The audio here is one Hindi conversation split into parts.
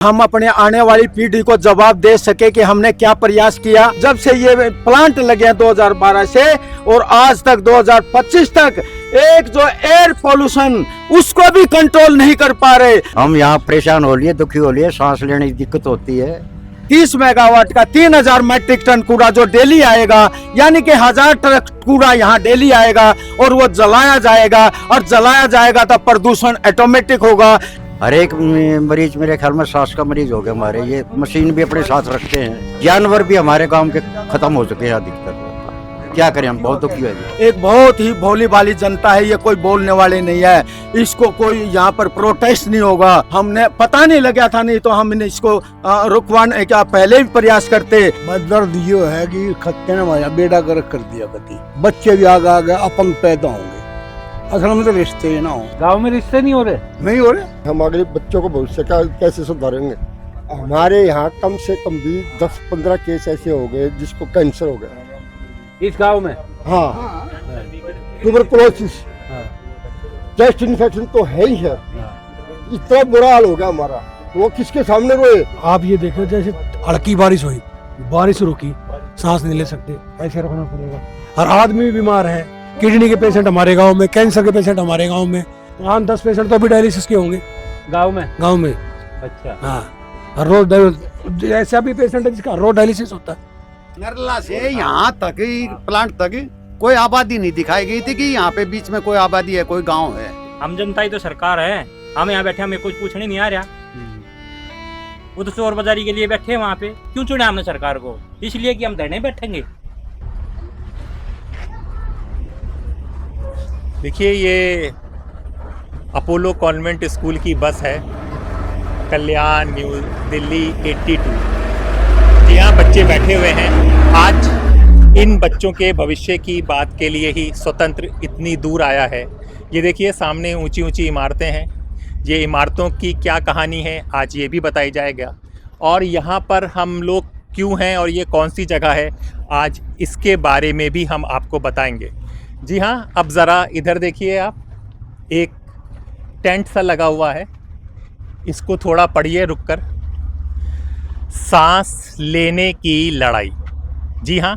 हम अपने आने वाली पीढ़ी को जवाब दे सके कि हमने क्या प्रयास किया। जब से ये प्लांट लगे 2012 से और आज तक 2025 तक एक जो एयर पोल्यूशन उसको भी कंट्रोल नहीं कर पा रहे। हम यहाँ परेशान हो लिए, दुखी हो लिए, सांस लेने की दिक्कत होती है। 30 मेगावाट का 3000 मैट्रिक टन कूड़ा जो डेली आएगा, यानी कि 1000 ट्रक कूड़ा यहाँ डेली आएगा और वो जलाया जाएगा, और जलाया जाएगा तो प्रदूषण ऑटोमेटिक होगा। हर एक मरीज मेरे ख्याल में सांस का मरीज हो गया हमारे। ये मशीन भी अपने साथ रखते हैं। जानवर भी हमारे गांव के खत्म हो चुके हैं अधिकतर। क्या करें, हम बहुत दुखी है। एक बहुत ही भोली भाली जनता है, ये कोई बोलने वाले नहीं है। इसको कोई यहाँ पर प्रोटेस्ट नहीं होगा। हमने पता नहीं लगा था, नहीं तो हमने इसको रुकवाने का पहले भी प्रयास करते। दर्द ये है कि खत्ते ने हमारा बेड़ा गर्क कर दिया। गति बच्चे भी आगे आगे अपंग पैदा होंगे। असल में तो रिश्ते ना हो, गांव में रिश्ते नहीं हो रहे। नहीं हो रहे। हम अगले बच्चों को भविष्य का कैसे सुधारेंगे। हमारे यहाँ कम से कम भी 10-15 केस ऐसे हो गए जिसको कैंसर हो गया इस गांव में। हाँ, ट्यूबरकुलोसिस, चेस्ट इन्फेक्शन तो है ही है। इतना बुरा हाल हो गया हमारा, वो किसके सामने रोए। आप ये देखो, जैसे हल्की बारिश हुई, बारिश रुकी, सांस नहीं ले सकते, ऐसे रखना पड़ेगा। हर आदमी बीमार है। किडनी के पेशेंट हमारे गांव में, कैंसर के पेशेंट हमारे गांव में, 5-10 पेशेंट तो अभी डायलिसिस के होंगे गांव में। गांव में अच्छा। हाँ, हर रोज ऐसा भी पेशेंट है जिसका रोज डायलिसिस होता है। नरला से यहाँ तक प्लांट तक कोई आबादी नहीं दिखाई गई थी कि यहाँ पे बीच में कोई आबादी है, कोई गांव है। हम जनता ही तो सरकार है। हम यहाँ बैठे, हमें कुछ पूछने नहीं आ रहा। वो तो चोर बाजारी के लिए बैठे हैं वहाँ पे। क्यों चुना हमने सरकार को? इसलिए कि हम धरने बैठेंगे। देखिए, ये अपोलो कॉन्वेंट स्कूल की बस है, कल्याण न्यू दिल्ली 82। यहाँ बच्चे बैठे हुए हैं। आज इन बच्चों के भविष्य की बात के लिए ही स्वतंत्र इतनी दूर आया है। ये देखिए, सामने ऊंची ऊंची इमारतें हैं। ये इमारतों की क्या कहानी है आज ये भी बताई जाएगा। और यहाँ पर हम लोग क्यों हैं और ये कौन सी जगह है, आज इसके बारे में भी हम आपको बताएंगे। जी हाँ, अब ज़रा इधर देखिए आप, एक टेंट सा लगा हुआ है। इसको थोड़ा पढ़िए रुक कर। सांस लेने की लड़ाई। जी हाँ,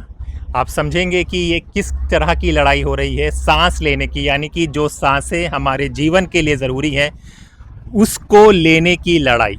आप समझेंगे कि ये किस तरह की लड़ाई हो रही है। सांस लेने की, यानी कि जो सांसें हमारे जीवन के लिए ज़रूरी हैं उसको लेने की लड़ाई।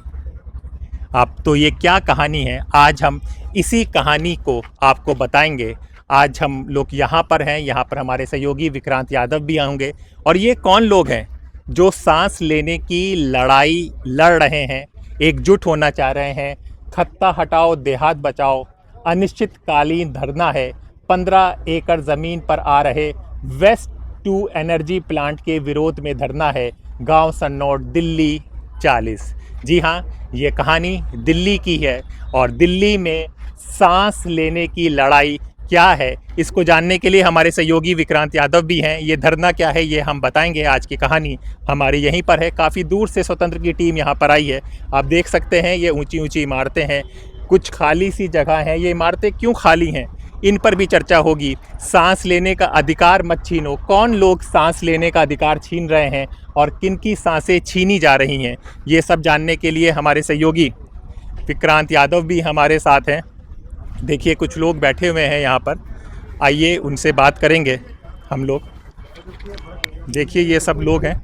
आप तो ये क्या कहानी है, आज हम इसी कहानी को आपको बताएंगे। आज हम लोग यहाँ पर हैं, यहाँ पर हमारे सहयोगी विक्रांत यादव भी होंगे। और ये कौन लोग हैं जो सांस लेने की लड़ाई लड़ रहे हैं, एकजुट होना चाह रहे हैं। खत्ता हटाओ देहात बचाओ अनिश्चितकालीन धरना है। 15 एकड़ ज़मीन पर आ रहे वेस्ट टू एनर्जी प्लांट के विरोध में धरना है। गांव सन्नौर, दिल्ली 40। जी हाँ, ये कहानी दिल्ली की है और दिल्ली में सांस लेने की लड़ाई क्या है, इसको जानने के लिए हमारे सहयोगी विक्रांत यादव भी हैं। ये धरना क्या है ये हम बताएंगे। आज की कहानी हमारी यहीं पर है। काफ़ी दूर से स्वतंत्र की टीम यहाँ पर आई है। आप देख सकते हैं, ये ऊंची ऊंची इमारतें हैं, कुछ खाली सी जगह हैं। ये इमारतें क्यों खाली हैं, इन पर भी चर्चा होगी। सांस लेने का अधिकार मत छीनो। कौन लोग सांस लेने का अधिकार छीन रहे हैं और किन की सांसें छीनी जा रही हैं, ये सब जानने के लिए हमारे सहयोगी विक्रांत यादव भी हमारे साथ हैं। देखिए, कुछ लोग बैठे हुए हैं यहाँ पर। आइए उनसे बात करेंगे हम लोग। देखिए, ये सब लोग हैं।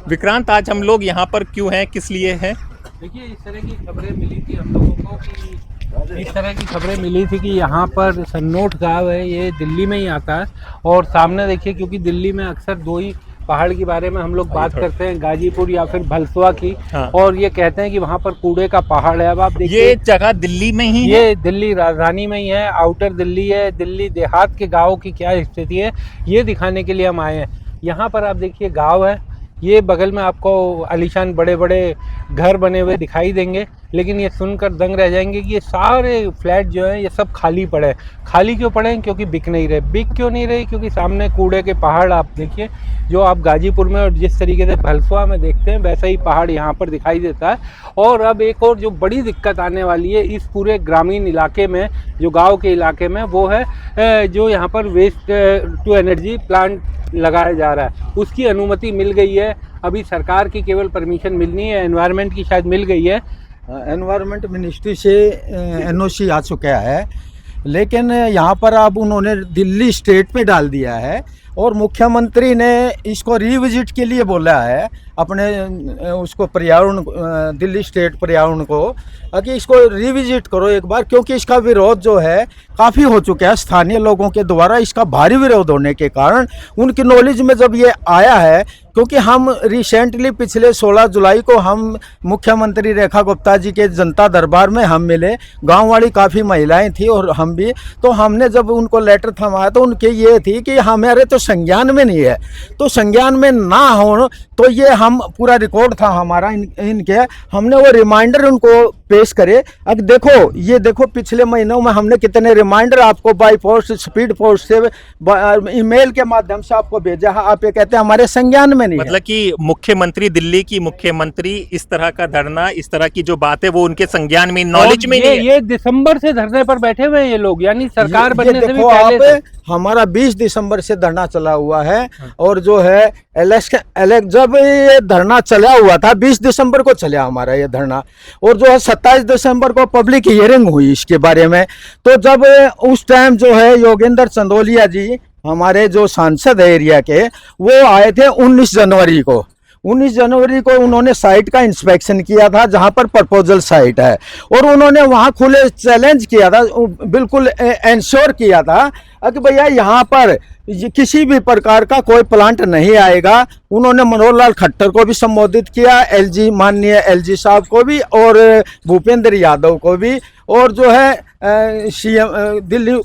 विक्रांत, आज हम लोग यहाँ पर क्यों हैं, किस लिए हैं? देखिए, इस तरह की खबरें मिली थी हम लोगों को कि इस तरह की खबरें मिली थी कि यहाँ पर सन्नौर गाँव है, ये दिल्ली में ही आता है। और सामने देखिए, क्योंकि दिल्ली में अक्सर दो ही पहाड़ के बारे में हम लोग बात करते हैं, गाजीपुर या फिर भलसुआ की। हाँ। और ये कहते हैं कि वहाँ पर कूड़े का पहाड़ है। अब आप देखिए, ये जगह दिल्ली में ही ये दिल्ली राजधानी में ही है, आउटर दिल्ली है। दिल्ली देहात के गाँव की क्या स्थिति है ये दिखाने के लिए हम आए हैं। यहाँ पर आप देखिए, गाँव है, ये बगल में आपको आलीशान बड़े बड़े घर बने हुए दिखाई देंगे। लेकिन ये सुनकर दंग रह जाएंगे कि ये सारे फ्लैट जो हैं ये सब खाली पड़े हैं। खाली क्यों पड़े हैं? क्योंकि बिक नहीं रहे। बिक क्यों नहीं रहे? क्योंकि सामने कूड़े के पहाड़ आप देखिए, जो आप गाजीपुर में और जिस तरीके से भलसुआ में देखते हैं वैसा ही पहाड़ यहाँ पर दिखाई देता है। और अब एक और जो बड़ी दिक्कत आने वाली है इस पूरे ग्रामीण इलाके में, जो गाँव के इलाके में, वो है जो यहाँ पर वेस्ट टू एनर्जी प्लांट लगाया जा रहा है। उसकी अनुमति मिल गई है। अभी सरकार की केवल परमिशन मिलनी है, एनवायरनमेंट की शायद मिल गई है, एनवायरनमेंट मिनिस्ट्री से एनओसी आ चुका है, लेकिन यहाँ पर अब उन्होंने दिल्ली स्टेट पे डाल दिया है और मुख्यमंत्री ने इसको रिविजिट के लिए बोला है अपने उसको पर्यावरण दिल्ली स्टेट पर्यावरण को कि इसको रिविजिट करो एक बार, क्योंकि इसका विरोध जो है काफ़ी हो चुका है स्थानीय लोगों के द्वारा। इसका भारी विरोध होने के कारण उनकी नॉलेज में जब ये आया है, क्योंकि हम रिसेंटली पिछले 16 जुलाई को हम मुख्यमंत्री रेखा गुप्ता जी के जनता दरबार में हम मिले, गांव वाली काफ़ी महिलाएं थी और हम भी, तो हमने जब उनको लेटर थमाया तो उनके ये थी कि हमारे तो संज्ञान में नहीं है, तो संज्ञान में ना हो तो ये हम पूरा रिकॉर्ड था हमारा इनके, हमने वो रिमाइंडर उनको पेश करे। अब देखो ये देखो पिछले महीनों में हमने कितने रिमाइंडर आपको बाई पोस्ट स्पीड पोस्ट से ईमेल के माध्यम से आपको भेजा है, आप ये कहते हैं हमारे संज्ञान में नहीं। मतलब कि मुख्यमंत्री, दिल्ली की मुख्यमंत्री इस तरह का धरना, इस तरह की जो बात है वो उनके संज्ञान में, नॉलेज में नहीं है। ये दिसंबर से धरने पर बैठे हुए हैं ये लोग, यानी सरकार ये बनने से भी देखो पहले से। आप, हमारा 20 दिसंबर से धरना चला हुआ है और जो है जब ये धरना चला हुआ था 20 दिसंबर को चला हमारा ये धरना, और जो है 27 दिसंबर को पब्लिक हियरिंग हुई इसके बारे में। तो जब उस टाइम जो है योगेंद्र चंदोलिया जी हमारे जो सांसद है एरिया के, वो आए थे 19 जनवरी को। 19 जनवरी को उन्होंने साइट का इंस्पेक्शन किया था जहां पर प्रपोजल साइट है, और उन्होंने वहां खुले चैलेंज किया था, बिल्कुल इंश्योर किया था कि भैया यहाँ पर किसी भी प्रकार का कोई प्लांट नहीं आएगा। उन्होंने मनोहर लाल खट्टर को भी संबोधित किया, एलजी माननीय एलजी साहब को भी और भूपेंद्र यादव को भी, और जो है सीएम दिल्ली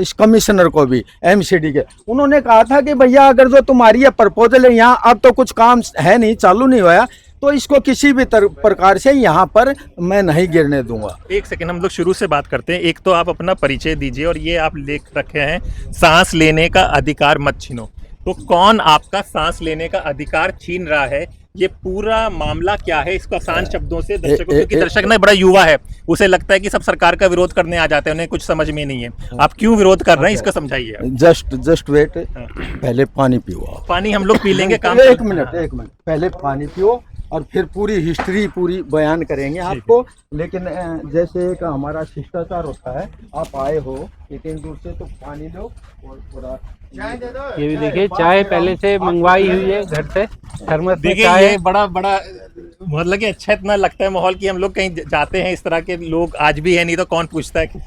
इस कमिश्नर को भी एमसीडी के। उन्होंने कहा था कि भैया अगर जो तुम्हारी ये प्रपोजल है यहाँ अब तो कुछ काम है नहीं, चालू नहीं हुआ, तो इसको किसी भी प्रकार से यहाँ पर मैं नहीं गिरने दूंगा। एक सेकंड, हम लोग शुरू से बात करते हैं। एक तो आप अपना परिचय दीजिए, और ये आप लिख रखे हैं सांस लेने का अधिकार मत छीनो। तो कौन आपका सांस लेने का अधिकार छीन रहा है? ये पूरा मामला क्या है? इसको आसान शब्दों से दर्शकों, क्योंकि दर्शक ना बड़ा युवा है, उसे लगता है कि सब सरकार का विरोध करने आ जाते हैं, उन्हें कुछ समझ में नहीं है। आप क्यों विरोध कर रहे हैं इसको समझाइए। जस्ट वेट, पहले पानी पियो। पानी हम लोग पी लेंगे, काम। एक मिनट पहले पानी पियो और फिर पूरी हिस्ट्री पूरी बयान करेंगे आपको। लेकिन जैसे एक हमारा शिष्टाचार होता है, आप आए हो इतनी दूर से तो पानी लो और थोड़ा ये भी देखिए चाय पहले से मंगवाई हुई है घर से, थर्मस में देखिए चाय। ये बड़ा मतलब कि अच्छा इतना लगता है माहौल कि हम लोग कहीं जाते हैं, इस तरह के लोग आज भी है, नहीं तो कौन पूछता है कि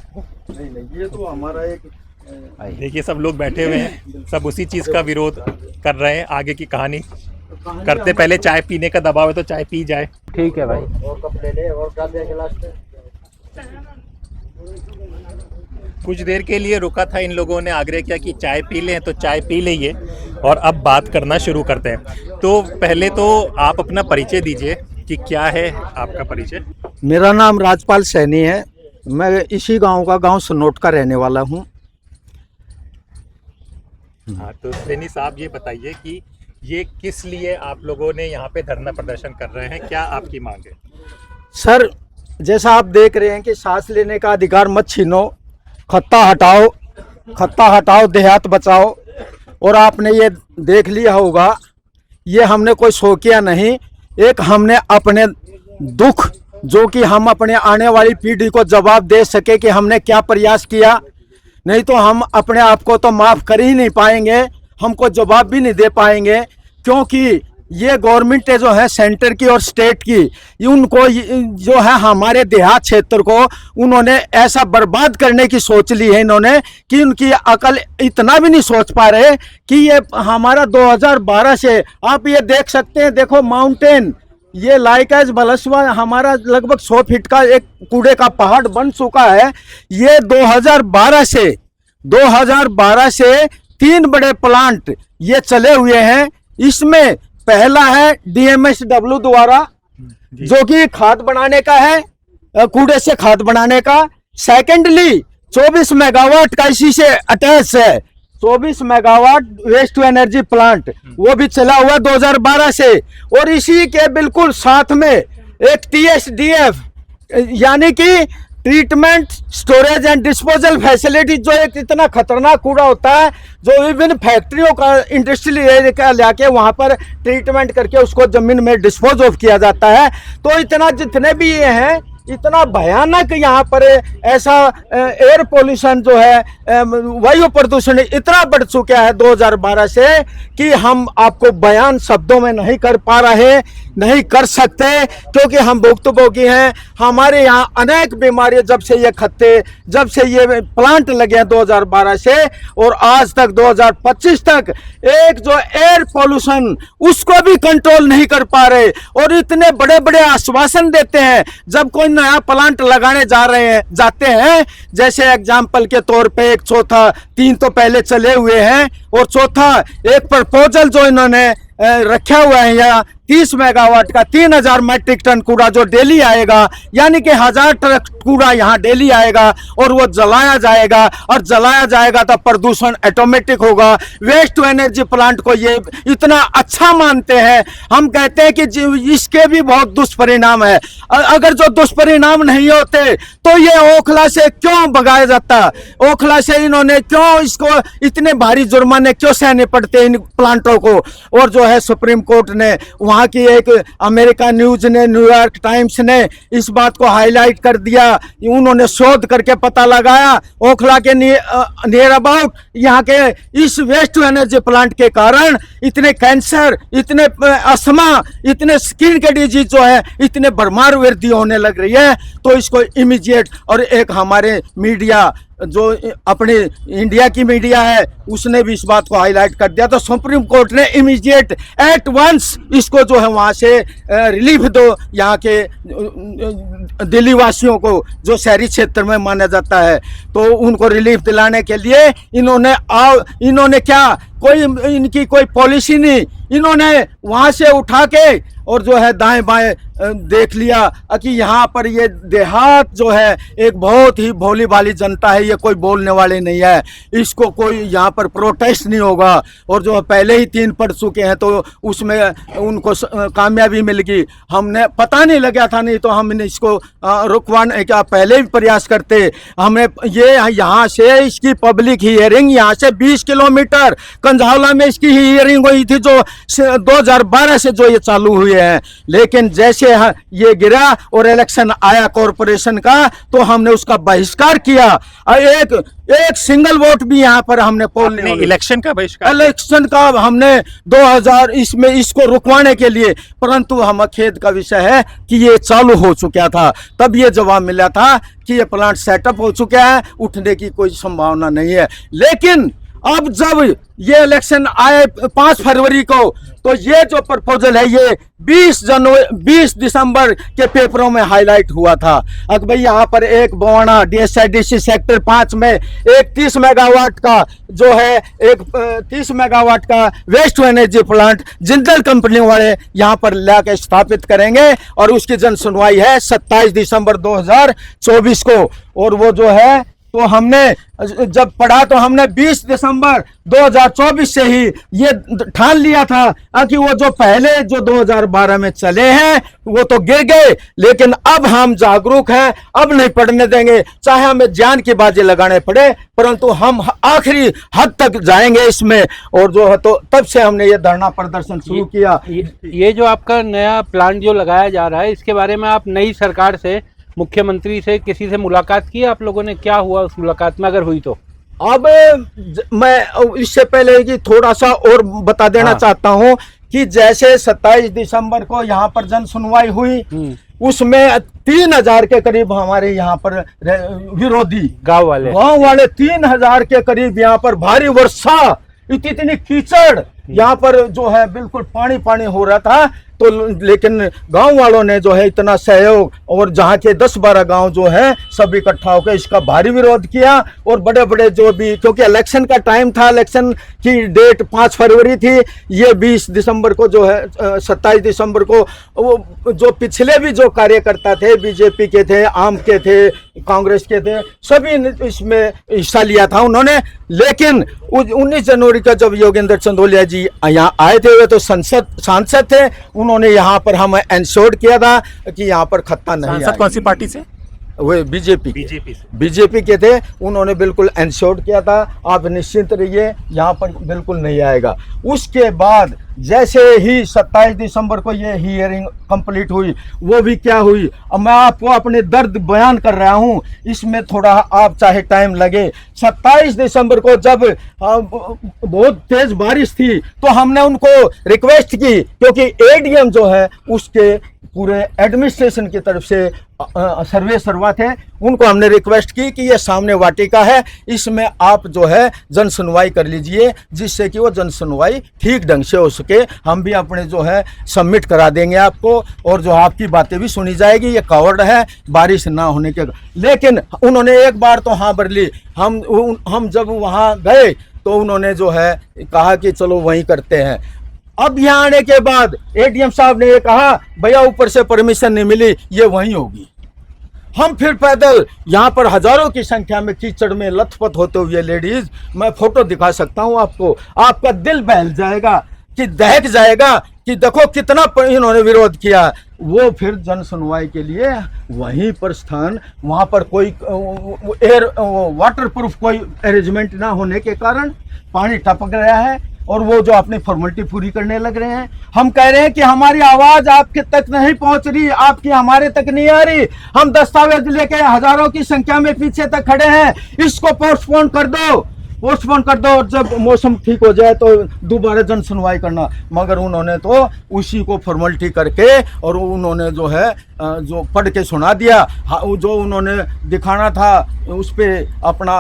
नहीं, ये तो हमारा एक देखिए सब लोग बैठे हुए हैं, सब उसी चीज का विरोध कर रहे हैं। आगे की कहानी करते, पहले चाय पीने का दबाव है तो चाय पी जाए। ठीक है भाई। और कप ले ले और डाल दे गिलास में। कुछ देर के लिए रुका था, इन लोगों ने आग्रह किया कि चाय पी लें, तो चाय पी लीजिए और अब बात करना शुरू करते हैं। तो पहले तो आप अपना परिचय दीजिए कि क्या है आपका परिचय। मेरा नाम राजपाल सैनी है, मैं इसी गांव का, गांव सनोट का रहने वाला हूं। हाँ, तो सैनी साहब ये बताइए कि ये किस लिए आप लोगों ने यहाँ पे धरना प्रदर्शन कर रहे हैं, क्या आपकी मांग है? सर, जैसा आप देख रहे हैं कि सांस लेने का अधिकार मत छीनो, खत्ता हटाओ देहात बचाओ, और आपने ये देख लिया होगा, ये हमने कोई शौकिया नहीं, एक हमने अपने दुख जो कि हम अपने आने वाली पीढ़ी को जवाब दे सके कि हमने क्या प्रयास किया, नहीं तो हम अपने आप को तो माफ़ कर ही नहीं पाएंगे, हमको जवाब भी नहीं दे पाएंगे, क्योंकि ये गवर्नमेंट है जो है सेंटर की और स्टेट की, उनको जो है हमारे देहात क्षेत्र को उन्होंने ऐसा बर्बाद करने की सोच ली है इन्होंने कि उनकी अकल इतना भी नहीं सोच पा रहे कि ये हमारा 2012 से आप ये देख सकते हैं, देखो माउंटेन ये लाइक एज बलसवा हमारा लगभग 100 फीट का एक कूड़े का पहाड़ बन चुका है। ये 2012 से 3 बड़े प्लांट ये चले हुए हैं। इसमें पहला है DMSW द्वारा जो कि खाद बनाने का है, कूड़े से खाद बनाने का। सेकेंडली 24 मेगावाट का इसी से अटैच है, 24 megawatt waste to energy plant, वो भी चला हुआ 2012 से। और इसी के बिल्कुल साथ में एक TSDF यानी कि treatment, storage and disposal facility, जो एक इतना खतरनाक कूड़ा होता है जो विभिन्न फैक्ट्रियों का, इंडस्ट्रियल एरिया का लाके वहाँ पर ट्रीटमेंट करके उसको जमीन में डिस्पोज ऑफ किया जाता है। तो इतना जितने भी ये हैं, इतना भयानक यहाँ पर ऐसा एयर पोल्यूशन जो है, वायु प्रदूषण इतना बढ़ चुका है 2012 से कि हम आपको बयान शब्दों में नहीं कर पा रहे, नहीं कर सकते, क्योंकि हम भुक्तभोगी हैं। हमारे यहाँ अनेक बीमारियां जब से ये प्लांट लगे हैं 2012 से और आज तक 2025 तक, एक जो एयर पोल्यूशन उसको भी कंट्रोल नहीं कर पा रहे और इतने बड़े बड़े आश्वासन देते हैं जब कोई नया प्लांट लगाने जाते हैं। जैसे एग्जाम्पल के तौर पे एक चौथा, 3 तो पहले चले हुए हैं और चौथा एक प्रपोजल जो इन्होंने रखा हुआ है यहाँ 30 मेगावाट का 3000 मैट्रिक टन कूड़ा जो डेली आएगा, यानी कि 1000 ट्रक कूड़ा यहाँ डेली आएगा और वो जलाया जाएगा, और जलाया जाएगा तो प्रदूषण ऑटोमेटिक होगा। वेस्ट टू एनर्जी प्लांट को ये इतना अच्छा मानते हैं। हम कहते हैं कि इसके भी बहुत दुष्परिणाम है। अगर जो दुष्परिणाम नहीं होते तो ये ओखला से क्यों भगाया जाता, ओखला से इन्होंने क्यों इसको इतने भारी जुर्माने क्यों सहने पड़ते इन प्लांटों को। और जो है सुप्रीम कोर्ट ने, वहाँ की एक अमेरिका न्यूज ने, न्यूयॉर्क टाइम्स ने इस बात को हाईलाइट कर दिया। उन्होंने शोध करके पता लगाया ओखला के नियर अबाउट यहाँ के इस वेस्ट टू एनर्जी प्लांट के कारण इतने कैंसर, इतने अस्थमा, इतने स्किन के डिजीज जो है, इतने भरमार वृद्धि होने लग रही है। तो इसको इमीडिएट, और एक हमारे मीडिया जो अपने इंडिया की मीडिया है उसने भी इस बात को हाईलाइट कर दिया। तो सुप्रीम कोर्ट ने इमीडिएट एट वंस इसको जो है वहाँ से रिलीफ दो, यहाँ के दिल्ली वासियों को जो शहरी क्षेत्र में माना जाता है, तो उनको रिलीफ दिलाने के लिए इन्होंने क्या, कोई इनकी कोई पॉलिसी नहीं, इन्होंने वहाँ से उठा के और जो है दाएं बाएं देख लिया कि यहाँ पर ये देहात जो है एक बहुत ही भोली भाली जनता है, ये कोई बोलने वाले नहीं है, इसको कोई यहाँ पर प्रोटेस्ट नहीं होगा। और जो पहले ही 3 पढ़ चुके हैं तो उसमें उनको कामयाबी मिल गई। हमने पता नहीं लगा था, नहीं तो हमने इसको रुकवाने का पहले भी प्रयास करते। हमें ये यहाँ से इसकी पब्लिक हियरिंग यहाँ से 20 किलोमीटर कंझावला में इसकी हियरिंग हुई थी, जो 2012 से जो ये चालू हुए हैं। लेकिन जैसे ये गिरा और इलेक्शन आया कॉरपोरेशन का, तो हमने उसका बहिष्कार किया। एक सिंगल वोट भी यहाँ पर हमने पोल नहीं, इलेक्शन का बहिष्कार, इलेक्शन का हमने 2000 इसमें इसको रुकवाने के लिए, परंतु हम खेद का विषय है कि ये चालू हो चुका था, तब ये जवाब मिला था कि ये प्लांट सेटअप हो चुका है, उठने की कोई संभावना नहीं है। लेकिन अब जब ये इलेक्शन आए 5 फरवरी को, तो ये जो प्रपोजल है ये 20 दिसंबर के पेपरों में हाईलाइट हुआ था। अब भाई यहाँ पर एक बवाना DSIDC सेक्टर 5 में एक 30 मेगावाट का जो है, एक 30 मेगावाट का waste to energy plant Jindal company वाले यहाँ पर लाके स्थापित करेंगे, और उसकी जन सुनवाई है 27 दिसंबर 2024 को। और वो जो है, तो हमने जब पढ़ा तो हमने 20 दिसंबर 2024 से ही ये ठान लिया था कि वो जो पहले जो 2012 में चले हैं वो तो गिर गए, लेकिन अब हम जागरूक हैं, अब नहीं पढ़ने देंगे, चाहे हमें जान की बाजी लगाने पड़े, परंतु हम आखिरी हद तक जाएंगे इसमें। और जो है, तो तब से हमने ये धरना प्रदर्शन शुरू किया। ये जो आपका नया प्लांट जो लगाया जा रहा है, इसके बारे में आप नई सरकार से, मुख्यमंत्री से, किसी से मुलाकात की आप लोगों ने? क्या हुआ उस मुलाकात में, अगर हुई तो? अब मैं इससे पहले कि थोड़ा सा और बता देना चाहता हूं कि जैसे 27 दिसंबर को यहाँ पर जन सुनवाई हुई, उसमें 3000 के करीब हमारे यहाँ पर विरोधी गांव वाले 3000 के करीब यहाँ पर भारी वर्षा, इतनी कीचड़, यहाँ पर जो है बिल्कुल पानी पानी हो रहा था। तो लेकिन गांव वालों ने जो है इतना सहयोग, और जहाँ के 10-12 गांव जो है सब इकट्ठा होकर इसका भारी विरोध किया। और बड़े बड़े जो भी, क्योंकि इलेक्शन का टाइम था, इलेक्शन की डेट 5 फरवरी थी, ये 20 दिसंबर को जो है 27 दिसंबर को वो जो पिछले भी जो कार्यकर्ता थे, बीजेपी के थे, आम के थे, कांग्रेस के थे, सभी ने इसमें हिस्सा लिया था उन्होंने। लेकिन 19 जनवरी का जब योगेंद्र चंदोलिया जी यहाँ आए थे, वे तो सांसद थे, उन्होंने यहाँ पर हम इंश्योर किया था कि यहाँ पर खत्ता नहीं। सांसद कौन सी पार्टी से? वो बीजेपी बीजेपी से बीजेपी के थे, उन्होंने बिल्कुल इंश्योर किया था आप निश्चिंत रहिए यहाँ पर बिल्कुल नहीं आएगा। उसके बाद जैसे ही 27 दिसंबर को ये हियरिंग कंप्लीट हुई, वो भी क्या हुई, अब मैं आपको अपने दर्द बयान कर रहा हूँ, इसमें थोड़ा आप चाहे टाइम लगे। 27 दिसंबर को जब बहुत तेज बारिश थी तो हमने उनको रिक्वेस्ट की, क्योंकि एडीएम जो है उसके पूरे एडमिनिस्ट्रेशन की तरफ से सर्वे सर्वा थे, उनको हमने रिक्वेस्ट की कि ये सामने वाटिका है, इसमें आप जो है जन सुनवाई कर लीजिए, जिससे कि वो जन सुनवाई ठीक ढंग से हो सके। हम भी अपने जो है सबमिट करा देंगे आपको, और जो आपकी बातें भी सुनी जाएगी। ये कवर्ड है बारिश ना होने के, लेकिन उन्होंने एक बार तो हाँ भर ली। हम जब वहाँ गए तो उन्होंने जो है कहा कि चलो वहीं करते हैं। अब यहाँ आने के बाद एडीएम साहब ने ये कहा भैया ऊपर से परमिशन नहीं मिली, ये वहीं होगी। हम फिर पैदल यहाँ पर हजारों की संख्या में कीचड़ में लथपथ होते हुए लेडीज, मैं फोटो दिखा सकता हूँ आपको, आपका दिल बहल जाएगा कि दहक जाएगा कि देखो कितना इन्होंने विरोध किया। वो फिर जन सुनवाई के लिए वहीं पर स्थान, वहाँ पर कोई एयर वाटर प्रूफ कोई अरेंजमेंट ना होने के कारण पानी टपक रहा है और वो जो अपनी फॉर्मेलिटी पूरी करने लग रहे हैं। हम कह रहे हैं कि हमारी आवाज आपके तक नहीं पहुंच रही, आपकी हमारे तक नहीं आ रही। हम दस्तावेज लेके हजारों की संख्या में पीछे तक खड़े हैं, इसको पोस्टपोन कर दो, पोस्टपोन कर दो, और जब मौसम ठीक हो जाए तो दोबारा जन सुनवाई करना। मगर उन्होंने तो उसी को फॉर्मेलिटी करके और उन्होंने जो है जो पढ़ के सुना दिया, जो उन्होंने दिखाना था उस पर अपना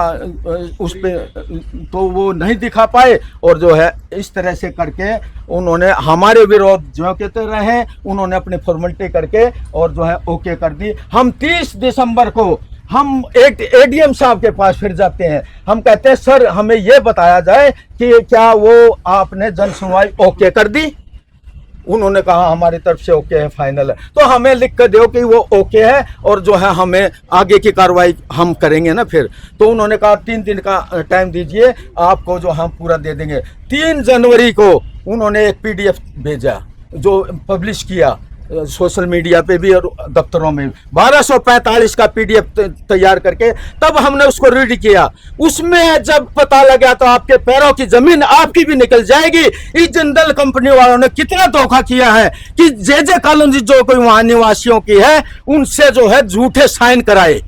उस पर तो वो नहीं दिखा पाए, और जो है इस तरह से करके उन्होंने हमारे विरोध जो कहते रहे, उन्होंने अपनी फॉर्मेलिटी करके और जो है ओके कर दी। हम 30 दिसंबर को हम एक एडीएम साहब के पास फिर जाते हैं, हम कहते हैं सर हमें यह बताया जाए कि क्या वो आपने जन सुनवाई ओके कर दी। उन्होंने कहा हमारी तरफ से ओके है, फाइनल है, तो हमें लिख कर दो कि वो ओके है और जो है हमें आगे की कार्रवाई हम करेंगे ना। फिर तो उन्होंने कहा 3 दिन का टाइम दीजिए, आपको जो हम पूरा दे देंगे। 3 जनवरी को उन्होंने एक पीडीएफ भेजा जो पब्लिश किया सोशल मीडिया पे भी और दफ्तरों में, 1245 का पीडीएफ तैयार करके तब हमने उसको रीड किया। उसमें जब पता लगा तो आपके पैरों की जमीन आपकी भी निकल जाएगी। इस जिंदल कंपनी वालों ने कितना धोखा किया है कि जे कॉलोनी जो कोई वहां निवासियों की है उनसे जो है झूठे साइन कराए,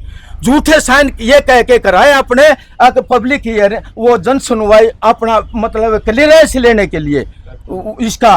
झूठे साइन ये कह के कराए अपने पब्लिक हियर वो जन सुनवाई अपना मतलब क्लियरेंस लेने के लिए। इसका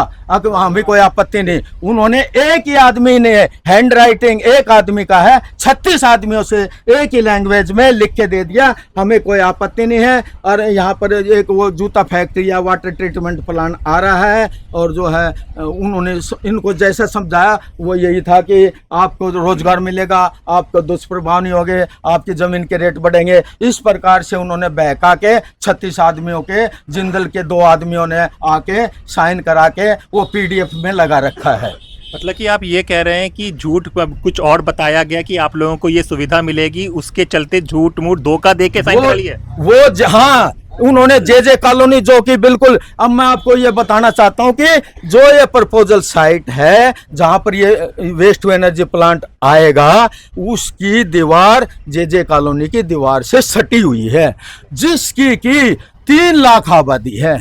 हमें कोई आपत्ति नहीं। उन्होंने एक ही आदमी ने हैंड राइटिंग एक आदमी का है, 36 आदमियों से एक ही लैंग्वेज में लिख के दे दिया, हमें कोई आपत्ति नहीं है। और यहाँ पर एक वो जूता फैक्ट्री या वाटर ट्रीटमेंट प्लांट आ रहा है, और जो है उन्होंने इनको जैसा समझाया वो यही था कि आपको रोजगार मिलेगा, आपको दुष्प्रभाव नहीं होगे, आपकी जमीन के रेट बढ़ेंगे। इस प्रकार से उन्होंने बहका के 36 आदमियों के, जिंदल के 2 आदमियों ने आके साइन करा के वो पीडीएफ में लगा रखा है। मतलब कि आप ये कह रहे हैं कि झूठ कुछ और बताया गया कि आप लोगों को ये सुविधा मिलेगी, उसके चलते झूठ मूठ धोखा दे के साइन कर लिया वो हाँ उन्होंने जे कॉलोनी जो कि बिल्कुल, अब मैं आपको ये बताना चाहता हूँ कि जो ये प्रपोजल साइट है जहां पर ये वेस्ट टू एनर्जी प्लांट आएगा उसकी दीवार जे कॉलोनी की दीवार से सटी हुई है, जिसकी की 3 लाख आबादी है।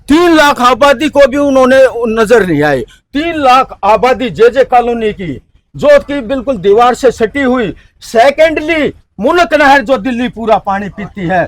3 लाख आबादी को भी उन्होंने नजर नहीं आई। 3 लाख आबादी जे कॉलोनी की जो कि बिल्कुल दीवार से सटी हुई। सेकेंडली मुनक नहर जो दिल्ली पूरा पानी पीती है,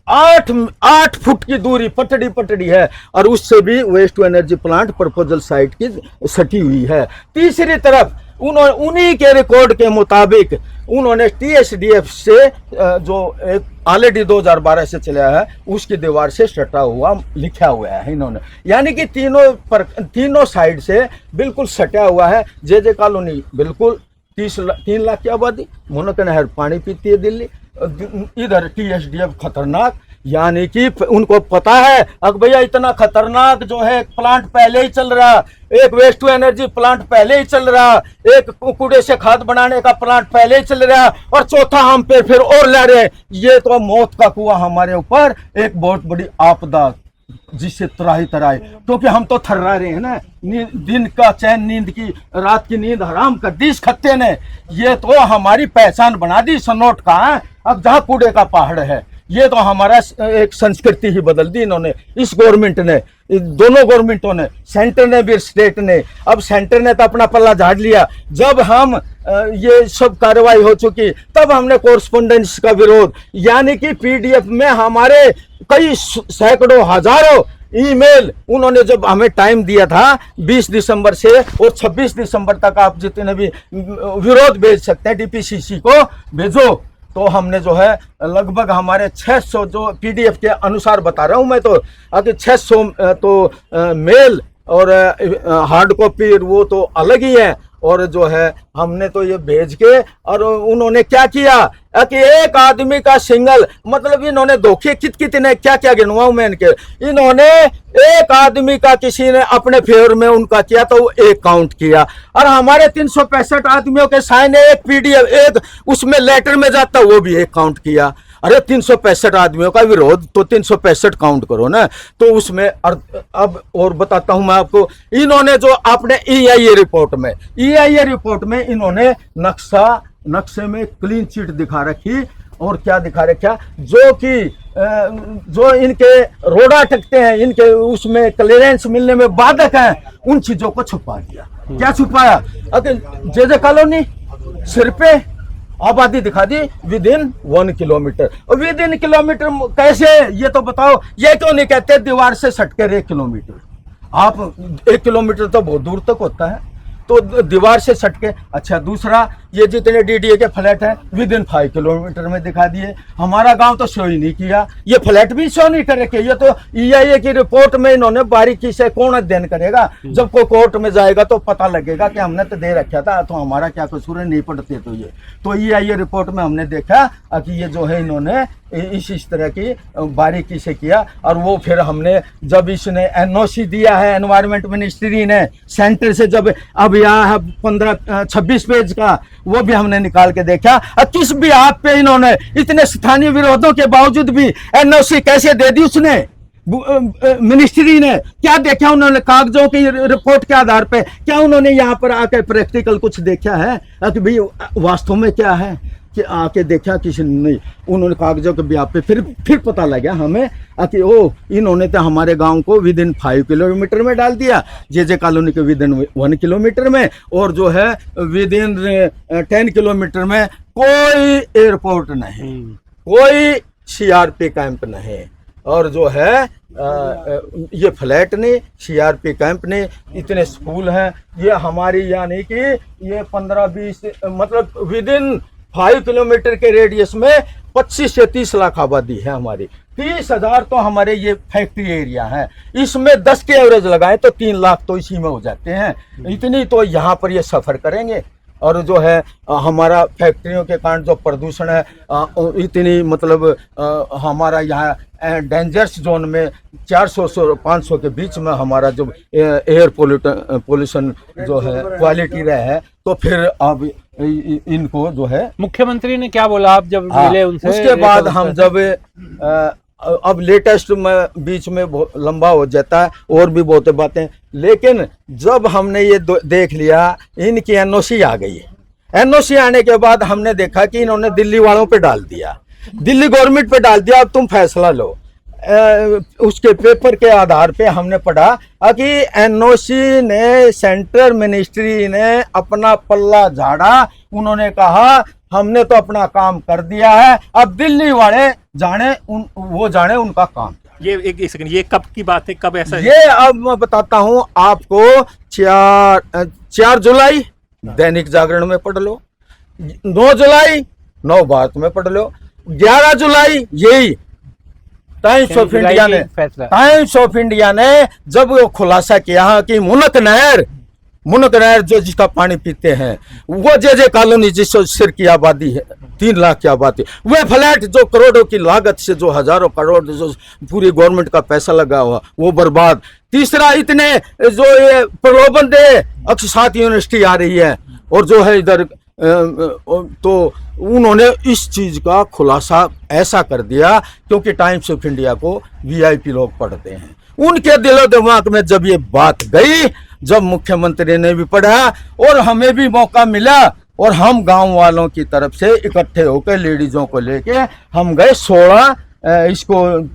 8 फुट की दूरी पटड़ी है, और उससे भी waste to energy plant proposal site की सटी हुई है। तीसरी तरफ उन्होंने उन्हीं के रिकॉर्ड के मुताबिक उन्होंने टीएसडीएफ से जो एक ऑलरेडी 2012 से चला है उसकी दीवार से सटा हुआ लिखा हुआ है इन्होंने, यानी कि तीनों साइड से बिल्कुल सटा हुआ है। जे कॉलोनी बिल्कुल 3 लाख की आबादी, मुनक नहर पानी पीती है दिल्ली, इधर टीएसडीएफ खतरनाक, यानी कि उनको पता है अब भैया इतना खतरनाक जो है प्लांट पहले ही चल रहा, एक वेस्ट टू एनर्जी प्लांट पहले ही चल रहा, एक कूड़े से खाद बनाने का प्लांट पहले ही चल रहा, और चौथा हम पे फिर और ला रहे। ये तो मौत का कुआं हमारे ऊपर एक बहुत बड़ी आपदा जिससे त्राही तराही, क्योंकि हम तो थर्रा रहे हैं ना, दिन का चैन नींद की, रात की नींद हराम कर दी इस खत्ते ने। ये तो हमारी पहचान बना दी, सनोट का है अब जहाँ कूड़े का पहाड़ है। ये तो हमारा एक संस्कृति ही बदल दी इन्होंने, इस गवर्नमेंट ने, दोनों गवर्नमेंटों ने, सेंटर ने भी स्टेट ने। अब सेंटर ने तो अपना पल्ला झाड़ लिया। जब हम ये सब कार्रवाई हो चुकी तब हमने कोरस्पोंडेंस का विरोध, यानी कि पीडीएफ में हमारे कई सैकड़ों हजारों ईमेल, उन्होंने जब हमें टाइम दिया था 20 दिसंबर से और 26 दिसंबर तक आप जितने भी विरोध भेज सकते हैं डीपीसीसी को भेजो, तो हमने जो है लगभग हमारे 600, जो पीडीएफ के अनुसार बता रहा हूं मैं, तो अगर 600 तो मेल और हार्ड कॉपी वो तो अलग ही है। और जो है हमने तो ये भेज के, और उन्होंने क्या किया कि एक आदमी का सिंगल, मतलब इन्होंने धोखे कितने क्या क्या गिनवाऊं मैं इनके, इन्होंने एक आदमी का किसी ने अपने फेवर में उनका किया तो वो एक काउंट किया, और हमारे 365 आदमियों के साइन एक पीडीएफ एक उसमें लेटर में जाता वो भी एक काउंट किया। अरे 365 आदमियों का विरोध तो 365 काउंट करो ना। तो उसमें अब और बताता हूं मैं आपको, इन्होंने जो अपने EIA रिपोर्ट में इन्होंने नक्शे में क्लीन चिट दिखा रखी, और क्या दिखा रखा, जो कि जो इनके रोड अटकते हैं, इनके उसमें क्लियरेंस मिलने में बाधक है, उन चीजों को छुपा दिया। क्या छुपाया? जे कॉलोनी सिर पे आबादी दिखा दी विद इन 1 किलोमीटर। और विद इन किलोमीटर कैसे, ये तो बताओ। ये क्यों नहीं कहते दीवार से सटकर 1 किलोमीटर? आप 1 किलोमीटर तो बहुत दूर तक होता है, तो दीवार से सटके। अच्छा, दूसरा, ये जितने डीडीए के फ्लैट हैं विद इन 5 किलोमीटर में दिखा दिए। हमारा गांव तो शो ही नहीं किया, ये फ्लैट भी शो नहीं कर रखे। ये तो EIA की रिपोर्ट में इन्होंने बारीकी से, कौन अध्ययन करेगा? जब कोई कोर्ट में जाएगा तो पता लगेगा कि हमने तो दे रखा था, तो हमारा क्या कसूर है, नहीं पढ़ते तो ये। तो EIA रिपोर्ट में हमने देखा कि ये जो है इन्होंने इस तरह की बारीकी से किया। और वो फिर हमने जब इसने NOC दिया है एनवायरमेंट मिनिस्ट्री ने सेंटर से, जब अब यहाँ है 15-26 पेज का, वो भी हमने निकाल के देखा। किस भी आप पे इन्होंने इतने स्थानीय विरोधों के बावजूद भी NOC कैसे दे दी उसने? मिनिस्ट्री ने क्या देखा? उन्होंने कागजों की रिपोर्ट के आधार पे क्या उन्होंने यहाँ पर आके प्रैक्टिकल कुछ देखा है कि भाई वास्तव में क्या है? कि आके देखा किसी ने नहीं। उन्होंने कागजों के ब्याह पे फिर पता लगा हमें कि ओ इन्होंने तो हमारे गांव को विद इन 5 किलोमीटर में डाल दिया, जे कॉलोनी के विद इन 1 किलोमीटर में, और जो है विद इन 10 किलोमीटर में कोई एयरपोर्ट नहीं, कोई CRP कैंप नहीं, और जो है ये फ्लैट नहीं, CRP कैंप नहीं, इतने स्कूल हैं। ये हमारी यानी कि ये 15-20 मतलब विद इन 5 किलोमीटर के रेडियस में 25 से 30 लाख आबादी है हमारी। 30,000 तो हमारे ये फैक्ट्री एरिया है, इसमें 10 के एवरेज लगाए तो 3 लाख तो इसी में हो जाते हैं। इतनी तो यहाँ पर ये सफ़र करेंगे। और जो है हमारा फैक्ट्रियों के कारण जो प्रदूषण है इतनी, मतलब हमारा यहाँ डेंजरस जोन में 400 से 500 के बीच में हमारा जो एयर पोल्यूशन जो है क्वालिटी रहा है। तो फिर अब इनको जो है मुख्यमंत्री ने क्या बोला आप जब मिले उनसे? उसके बाद हम जब अब लेटेस्ट में बीच में लंबा हो जाता है और भी बहुत बातें, लेकिन जब हमने ये देख लिया इनकी NOC आ गई है। NOC आने के बाद हमने देखा कि इन्होंने दिल्ली वालों पे डाल दिया, दिल्ली गवर्नमेंट पे डाल दिया, अब तुम फैसला लो। उसके पेपर के आधार पे हमने पढ़ा कि NOC ने, सेंट्रल मिनिस्ट्री ने अपना पल्ला झाड़ा। उन्होंने कहा हमने तो अपना काम कर दिया है, अब दिल्ली वाले जाने वो जाने उनका काम। ये एक सेकंड, ये कब की बात है, कब ऐसा? ये अब मैं बताता हूँ आपको। 4 जुलाई दैनिक जागरण में पढ़ लो, 9 जुलाई नव भारत में पढ़ लो, 11 जुलाई यही टाइम्स ऑफ इंडिया ने जब वो खुलासा किया कि मुनक नहर जो जिसका पानी पीते हैं वो जे कॉलोनी जिस सिर की आबादी है 3 लाख की आबादी, वे फ्लैट जो करोड़ों की लागत से, जो हजारों करोड़ जो पूरी गवर्नमेंट का पैसा लगा हुआ वो बर्बाद। तीसरा, इतने जो ये प्रलोभन दे अक्षसात यूनिवर्सिटी आ रही है, और जो है इधर तो उन्होंने इस चीज का खुलासा ऐसा कर दिया क्योंकि टाइम्स ऑफ इंडिया को VIP लोग पढ़ते हैं। उनके दिलो दिमाग में जब ये बात गई, जब मुख्यमंत्री ने भी पढ़ा और हमें भी मौका मिला, और हम गांव वालों की तरफ से इकट्ठे होकर लेडीजों को लेके हम गए 16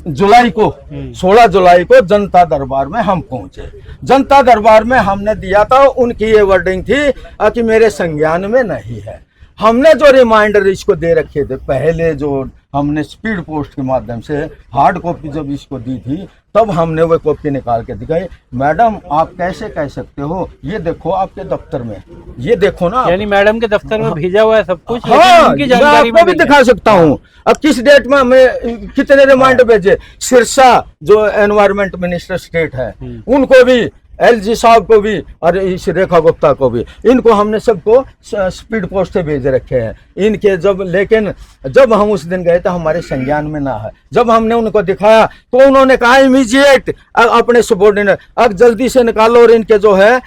जुलाई को जनता दरबार में हम पहुंचे। जनता दरबार में हमने दिया था, उनकी ये वर्डिंग थी कि मेरे संज्ञान में नहीं है। हमने जो रिमाइंडर इसको दे रखे थे पहले, जो हमने स्पीड पोस्ट के माध्यम से हार्ड कॉपी जब इसको दी थी, तब हमने वो कॉपी निकाल के दिखाई। मैडम आप कैसे कह सकते हो, ये देखो आपके दफ्तर में, ये देखो ना। यानी मैडम के दफ्तर में भेजा हुआ है सब कुछ, हाँ, उनकी मैं जानकारी आपको में भी दिखा सकता हूँ। अब किस डेट में हमें कितने रिमाइंडर भेजे। सिरसा जो एनवायरमेंट मिनिस्टर स्टेट है, उनको भी, LG साहब को भी, और इस रेखा गुप्ता को भी, इनको हमने सबको स्पीड पोस्ट से भेज रखे हैं इनके। लेकिन जब हम उस दिन गए तो हमारे संज्ञान में ना है। जब हमने उनको दिखाया तो उन्होंने कहा इमीडिएट अपने सबॉर्डिनेट, अब जल्दी से निकालो और इनके जो है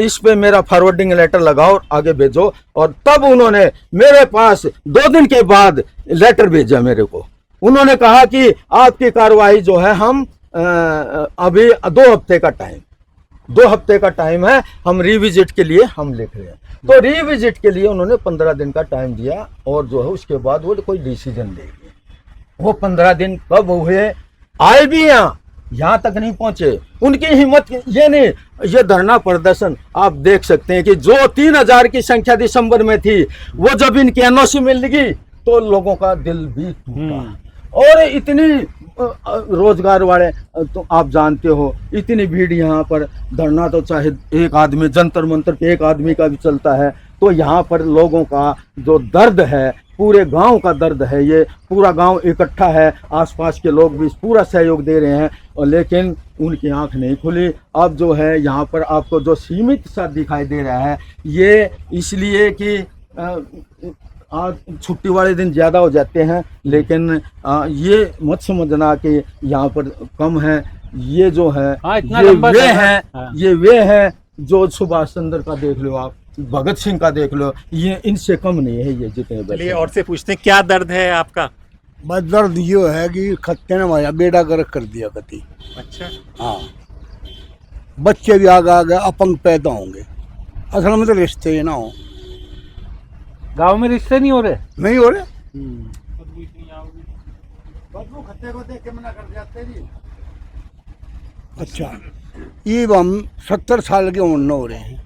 इस पे मेरा फॉरवर्डिंग लेटर लगाओ और आगे भेजो। और तब उन्होंने मेरे पास 2 दिन के बाद लेटर भेजा मेरे को। उन्होंने कहा कि आपकी कार्रवाई जो है हम अभी 2 हफ्ते का टाइम, 2 हफ्ते का टाइम है, हम रिविजिट के लिए हम लिख रहे हैं। तो रिविजिट के लिए उन्होंने 15 दिन का टाइम दिया, और जो है उसके बाद वो कोई डिसीजन लेंगे। वो 15 दिन कब हुए, आए भी यहाँ तक नहीं पहुंचे। उनकी हिम्मत ये नहीं, ये धरना प्रदर्शन आप देख सकते हैं कि जो 3000 की संख्या दिसंबर में थी, वो जब इनकी NOC मिल लगी तो लोगों का दिल भी टूटा। और इतनी रोजगार वाले, तो आप जानते हो इतनी भीड़ यहाँ पर, धरना तो चाहे एक आदमी, जंतर मंतर पे एक आदमी का भी चलता है, तो यहाँ पर लोगों का जो दर्द है, पूरे गांव का दर्द है, ये पूरा गांव इकट्ठा है, आसपास के लोग भी पूरा सहयोग दे रहे हैं, और लेकिन उनकी आंख नहीं खुली। अब जो है यहाँ पर आपको जो सीमित सा दिखाई दे रहा है, ये इसलिए कि आज छुट्टी वाले दिन ज़्यादा हो जाते हैं, लेकिन ये मत समझना कि यहाँ पर कम है। ये जो है, ये वे हैं जो सुभाष चंद्र का देख लो आप, भगत सिंह का देख लो, ये इनसे कम नहीं है ये जितने। चलिए और से पूछते हैं, क्या दर्द है आपका? बस दर्द ये है कि खत्ते ने हमारा बेड़ा गर्क कर दिया कति। अच्छा। हाँ, बच्चे भी आगे अपंग पैदा होंगे। असल में तो रिश्ते ना हो, गांव में रिश्ते नहीं हो रहे, नहीं हो रहे। अच्छा, ये हम 70 साल के उम्र हो रहे हैं,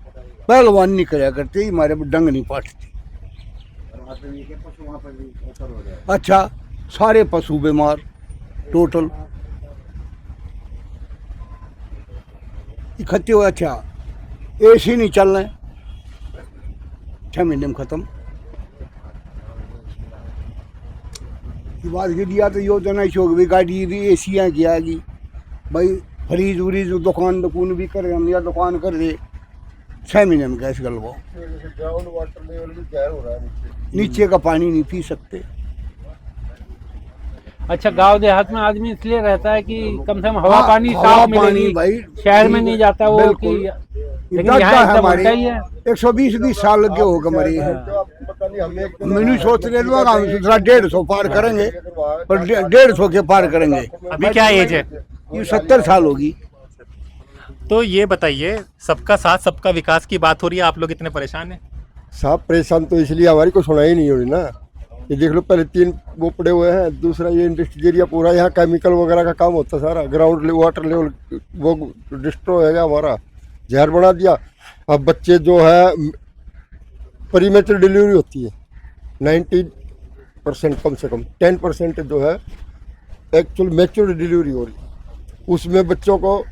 पहलवान नहीं कराया करते, हमारे डंग नहीं पाटते। अच्छा, सारे पशु बीमार टोटल इकट्ठे हुए। अच्छा, AC नहीं चल रहे, 6 महीने में खत्म। बात के दिया तो योजना शोक भी गाड़ी भी AC की आएगी भाई, फ्रीज व्रीज दुकान भी कर, हम या दुकान कर दे, 6 महीने में गैस गलवाओ। ग्राउंड वाटर लेवल भी गैर हो रहा है, नीचे का पानी नहीं पी सकते। अच्छा, गांव देहात में आदमी इसलिए रहता है कि कम से कम हवा पानी साफ मिलेगी, भाई शहर में नहीं जाता वो कि, लेकिन यहाँ एकदम उल्टा ही है। 120 साल के हो गए मरी है। मैंने सोच रहे लोग हम 150 पार करेंगे, पर 150 के पार करेंगे। अभी क्या एज है? ये 70 साल होगी। तो ये बताइए, सबका साथ सबका विकास की बात हो रही है, आप लोग इतने परेशान हैं? साहब परेशान तो इसलिए हमारी को सुनाई नहीं हो रही ना। ये देख लो, पहले 3 वो पड़े हुए हैं, दूसरा ये इंडस्ट्री एरिया पूरा, यहाँ केमिकल वगैरह का काम होता सारा, ग्राउंड वाटर लेवल वो डिस्ट्रॉय है हमारा, जहर बना दिया। अब बच्चे जो है प्रीमेच्योर डिलीवरी होती है 90%, कम से कम 10% जो है एक्चुअल मैच्योर डिलीवरी हो रही है। उसमें बच्चों को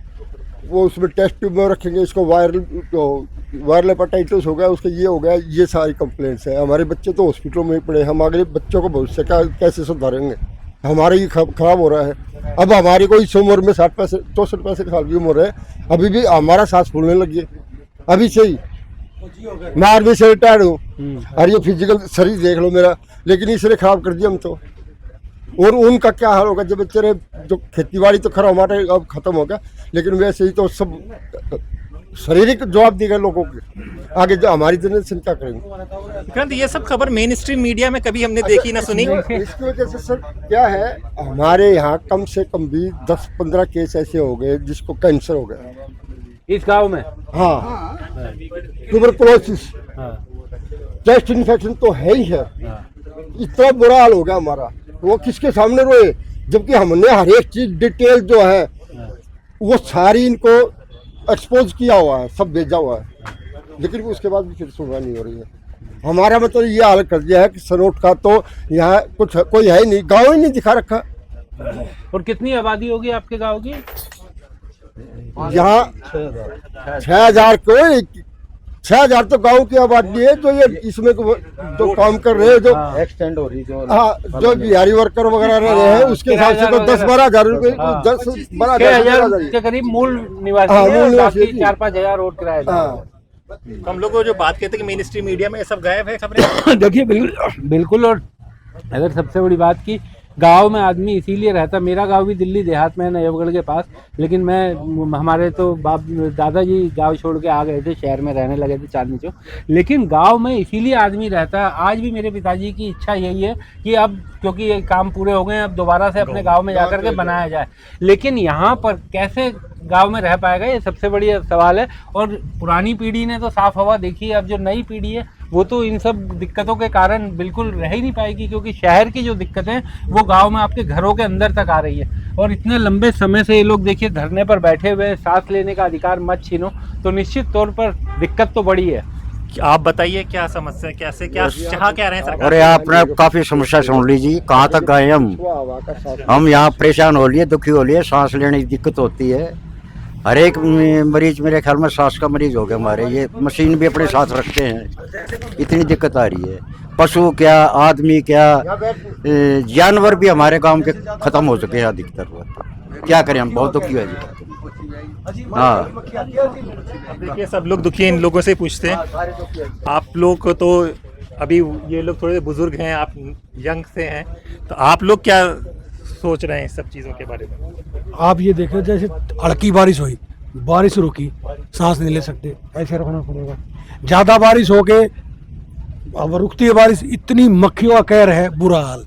वो उसमें टेस्ट ट्यूब में रखेंगे, इसको वायरल हेपेटाइटिस हो गया, उसका ये हो गया, ये सारी कंप्लेंट्स है। हमारे बच्चे तो हॉस्पिटलों में ही पड़े हैं, हम आगे बच्चों को भविष्य का कैसे सुधारेंगे? हमारा ही खराब हो रहा है। अब हमारी कोई इस उम्र में 64 साल की उम्र है, अभी भी हमारा सांस फूलने लगी है, अभी से ही। मैं आर्मी से रिटायर्ड हूँ, और ये फिजिकल शरीर देख लो मेरा, लेकिन इसने खराब कर दिया हम तो। और उनका क्या हाल होगा जब बेचारे, जो खेती बाड़ी तो खरा हमारे अब खत्म हो गया, लेकिन वैसे ही तो सब शारीरिक जवाब देगा लोगों के आगे, जो हमारी जनरेशन क्या करेंगे। विक्रांत, ये सब खबर मेन स्ट्रीम मीडिया में कभी हमने देखी ना सुनी। इसकी वजह से सर क्या है, हमारे यहाँ कम से कम भी 10-15 केस ऐसे हो गए जिसको कैंसर हो गया इस गांव में। हाँ, ट्यूबरकुलोसिस, चेस्ट इन्फेक्शन तो है ही है। इतना बुरा हाल हो गया हमारा, वो किसके सामने रोए, जबकि हमने हर एक चीज डिटेल जो है वो सारी इनको एक्सपोज किया हुआ है, सब भेजा हुआ है, लेकिन उसके बाद भी फिर सुनवाई नहीं हो रही है। हमारा मतलब ये हाल कर दिया है कि सनोट का तो यहाँ कुछ कोई है ही नहीं, गाँव ही नहीं दिखा रखा। और कितनी आबादी होगी आपके गांव की? यहाँ 6,000 को 6,000 तो गांव की आबादी है, जो ये इसमें जो काम कर रहे हैं, जो एक्सटेंड हो रही जो हाँ जो बिहारी वर्कर वगैरह रह रहे हैं, उसके हिसाब से तो 10-12 हज़ार रुपये, 10-12 हज़ार के करीब मूल निवासी हाँ, है, मूल निवासी बाकी है। 4-5 हज़ार रोड किराए। तो हम लोग को जो बात कहते हैं कि मेन स्ट्रीम मीडिया में ये सब गायब है खबरें। देखिए बिल्कुल। और अगर सबसे बड़ी बात की, गांव में आदमी इसीलिए रहता, मेरा गांव भी दिल्ली देहात में है, नजफगढ़ के पास, लेकिन हमारे तो दादाजी गांव छोड़ के आ गए थे, शहर में रहने लगे थे चांदनी चौक, लेकिन गांव में इसीलिए आदमी रहता है। आज भी मेरे पिताजी की इच्छा यही है कि अब क्योंकि ये काम पूरे हो गए हैं, अब दोबारा से अपने गांव में जाकर के बनाया जाए, लेकिन यहाँ पर कैसे गांव में रह पाएगा, ये सबसे बड़ी सवाल है। और पुरानी पीढ़ी ने तो साफ हवा देखी है, अब जो नई पीढ़ी है वो तो इन सब दिक्कतों के कारण बिल्कुल रह ही नहीं पाएगी, क्योंकि शहर की जो दिक्कतें हैं वो गांव में आपके घरों के अंदर तक आ रही है। और इतने लंबे समय से ये लोग देखिए धरने पर बैठे हुए, सांस लेने का अधिकार मत छीनो, तो निश्चित तौर पर दिक्कत तो बड़ी है। आप बताइए क्या समस्या, कैसे क्या चाह क्या रहे हैं सरकार? अरे आपने काफी समस्या सुन लीजिए, कहाँ तक गए हम यहाँ परेशान हो लिए, दुखी हो लिए, सांस लेने की दिक्कत होती है। हर एक मरीज मेरे ख्याल में सांस का मरीज हो गया हमारे, ये मशीन भी अपने साथ रखते हैं, इतनी दिक्कत आ रही है। पशु क्या, आदमी क्या, जानवर भी हमारे गांव के खत्म हो चुके हैं अधिकतर। क्या करें, हम बहुत दुखी है जी। हाँ, देखिए सब लोग दुखी हैं, इन लोगों से पूछते हैं। आप लोग को तो अभी ये लोग थोड़े बुजुर्ग हैं, आप यंग से हैं, तो आप लोग क्या सोच रहे हैं सब चीज़ों के बारे में? आप ये देखें, जैसे हल्की बारिश हुई, बारिश रुकी, सांस नहीं ले सकते, ऐसे रखना पड़ेगा। ज़्यादा बारिश हो के अब रुकती है बारिश, इतनी मक्खियों का कहर है, बुरा हाल।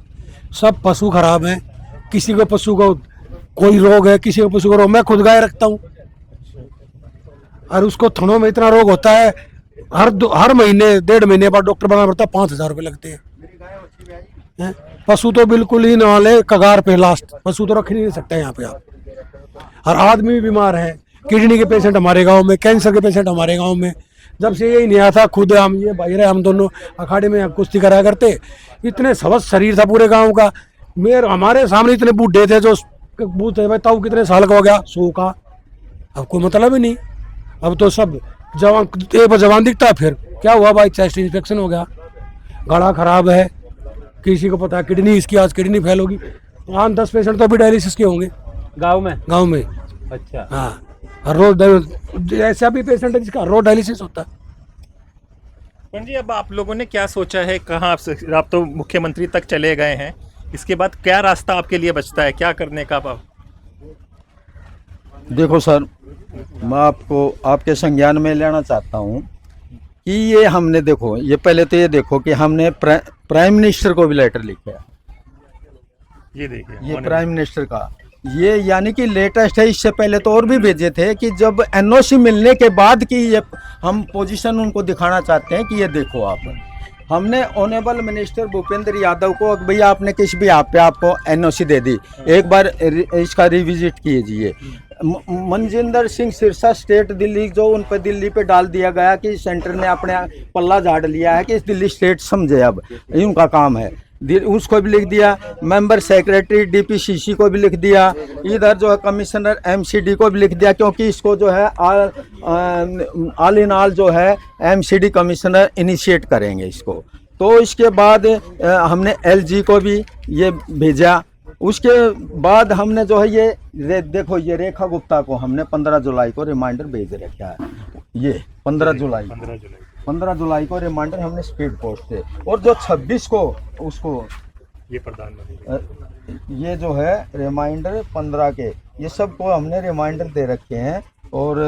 सब पशु खराब हैं, किसी को पशु को कोई रोग है, किसी को पशु को रोग। मैं खुद गाय रखता हूँ और उसको थनों में इतना रोग होता है, हर महीने 1.5 महीने बाद डॉक्टर बनाना पड़ता है, 5,000 रुपये लगते हैं। पशु तो बिल्कुल ही ना ले, कगार पे लास्ट, पशु तो रख ही नहीं सकते यहाँ पे आप। और आदमी भी बीमार है, किडनी के पेशेंट हमारे गांव में, कैंसर के पेशेंट हमारे गांव में। जब से यही नहीं आया था, खुद हम ये भाई रहे, हम दोनों अखाड़े में कुश्ती कराया करते, इतने स्वस्थ शरीर था पूरे गांव का। हमारे सामने इतने बूढ़े थे जो पूछते भाई ताऊ कितने साल का हो गया, 100 का। अब कोई मतलब ही नहीं, अब तो सब जवान, एक जवान दिखता है, फिर क्या हुआ भाई, चेस्ट इन्फेक्शन हो गया, गला खराब है, किसी को पता है किडनी, इसकी आज किडनी फेल होगी। 10 पेशेंट तो अभी डायलिसिस के होंगे गांव में। अच्छा, हाँ, हर रोज ऐसा भी पेशेंट है जिसका रोज डायलिसिस होता है। जी, अब आप लोगों ने क्या सोचा है, कहाँ आप तो मुख्यमंत्री तक चले गए हैं, इसके बाद क्या रास्ता आपके लिए बचता है, क्या करने का? अब देखो सर, मैं आपको आपके संज्ञान में लेना चाहता हूँ कि ये हमने, देखो ये पहले तो ये देखो कि हमने प्राइम मिनिस्टर को भी लेटर लिखा है। ये देखिए, ये प्राइम मिनिस्टर का, ये यानी कि लेटेस्ट है। इससे पहले तो और भी भेजे थे कि जब एनओसी मिलने के बाद की ये हम पोजीशन उनको दिखाना चाहते हैं कि ये देखो आप, हमने ऑनरेबल मिनिस्टर भूपेंद्र यादव को, भैया आपने किस भी आप पे आपको एनओसी दे दी, एक बार इसका रिविजिट कीजिए। मनजिंदर सिंह सिरसा स्टेट दिल्ली, जो उन पर दिल्ली पे डाल दिया गया कि सेंटर ने अपने पल्ला झाड़ लिया है कि इस दिल्ली स्टेट समझे, अब ये उनका काम है, उसको भी लिख दिया। मेंबर सेक्रेटरी डीपीसीसी को भी लिख दिया, इधर जो है कमिश्नर एमसीडी को भी लिख दिया, क्योंकि इसको जो है ऑल इन ऑल जो है एमसीडी कमिश्नर इनिशिएट करेंगे इसको। तो इसके बाद हमने एलजी को भी ये भेजा। उसके बाद हमने जो है ये देखो, ये रेखा गुप्ता को हमने 15 जुलाई को रिमाइंडर भेज रखा है। ये 15 जुलाई को रिमाइंडर हमने स्पीड पोस्ट थे, और जो 26 को उसको ये प्रधानमंत्री ये जो है रिमाइंडर 15 के, ये सबको हमने रिमाइंडर दे रखे हैं और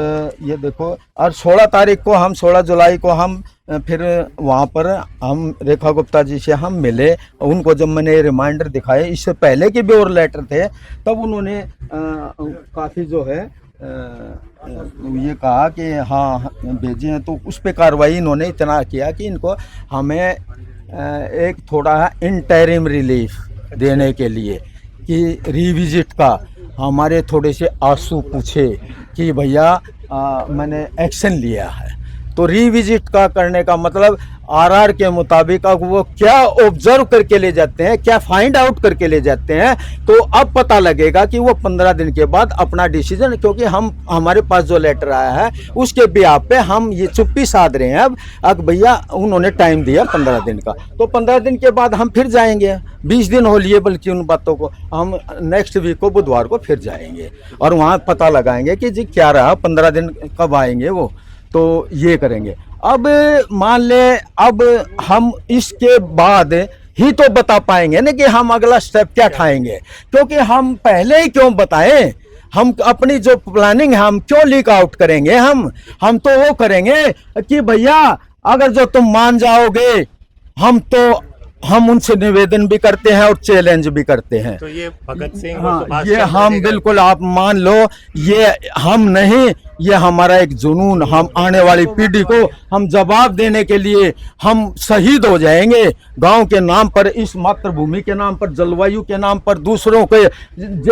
ये देखो, और 16 तारीख को हम 16 जुलाई को हम फिर वहाँ पर हम रेखा गुप्ता जी से हम मिले। उनको जब मैंने रिमाइंडर दिखाए, इससे पहले के भी और लेटर थे, तब उन्होंने काफ़ी जो है ये कहा कि हाँ भेजे हैं, तो उस पर कार्रवाई इन्होंने इतना किया कि इनको हमें एक थोड़ा इंटरिम रिलीफ देने के लिए कि रिविजिट का हमारे थोड़े से आंसू पूछे कि भैया मैंने एक्शन लिया है। तो रिविजिट का करने का मतलब आरआर के मुताबिक अब वो क्या ऑब्जर्व करके ले जाते हैं, क्या फाइंड आउट करके ले जाते हैं, तो अब पता लगेगा कि वो 15 दिन के बाद अपना डिसीजन, क्योंकि हम हमारे पास जो लेटर आया है उसके बिहाफ पे हम ये चुप्पी साध रहे हैं। अब भैया उन्होंने टाइम दिया 15 दिन का, तो 15 दिन के बाद हम फिर जाएंगे। 20 दिन हो लिए बल्कि उन बातों को, हम नेक्स्ट वीक को बुधवार को फिर जाएंगे और वहाँ पता लगाएंगे कि जी क्या रहा, 15 दिन कब आएंगे वो, तो ये करेंगे। अब मान ले, अब हम इसके बाद ही तो बता पाएंगे ना कि हम अगला स्टेप क्या उठाएंगे, क्योंकि हम पहले ही क्यों बताएं। हम अपनी जो प्लानिंग है हम क्यों लीक आउट करेंगे। हम तो वो करेंगे कि भैया अगर जो तुम मान जाओगे, हम उनसे निवेदन भी करते हैं और चैलेंज भी करते हैं। तो ये भगत सिंह और हाँ, सुभाष ये चंद्र हम बोस का- बिल्कुल, आप मान लो, ये हम नहीं, ये हमारा एक जुनून, हम आने वाली पीढ़ी को हम जवाब देने के लिए हम शहीद हो जाएंगे गांव के नाम पर, इस मातृभूमि के नाम पर, जलवायु के नाम पर, दूसरों के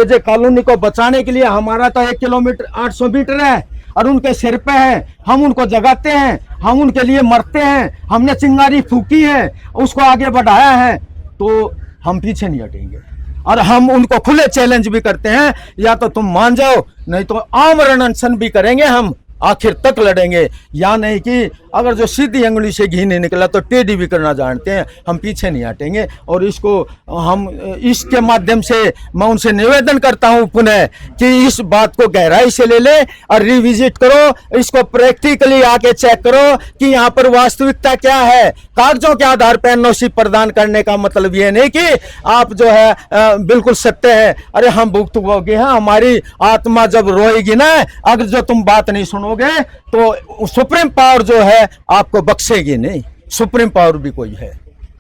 जे कॉलोनी को बचाने के लिए। हमारा तो 1 किलोमीटर 800 मीटर है और उनके सिर पे है, हम उनको जगाते हैं, हम उनके लिए मरते हैं, हमने चिंगारी फूकी है, उसको आगे बढ़ाया है, तो हम पीछे नहीं हटेंगे। और हम उनको खुले चैलेंज भी करते हैं, या तो तुम मान जाओ, नहीं तो आमरण अनशन भी करेंगे, हम आखिर तक लड़ेंगे। या नहीं कि अगर जो सीधी अंगुली से घी नहीं निकला तो टेढ़ी भी करना जानते हैं, हम पीछे नहीं हटेंगे। और इसको हम इसके माध्यम से मैं उनसे निवेदन करता हूं पुनः कि इस बात को गहराई से ले ले और रिविजिट करो, इसको प्रैक्टिकली आके चेक करो कि यहाँ पर वास्तविकता क्या है। कागजों के आधार पर एनओसी प्रदान करने का मतलब ये नहीं कि आप जो है बिल्कुल सत्य है। अरे हम भुगतोगे हैं, हमारी आत्मा जब रोएगी ना, अगर जो तुम बात नहीं सुनोगे तो सुप्रीम पावर जो है आपको बख्शेगी नहीं। सुप्रीम पावर भी कोई है।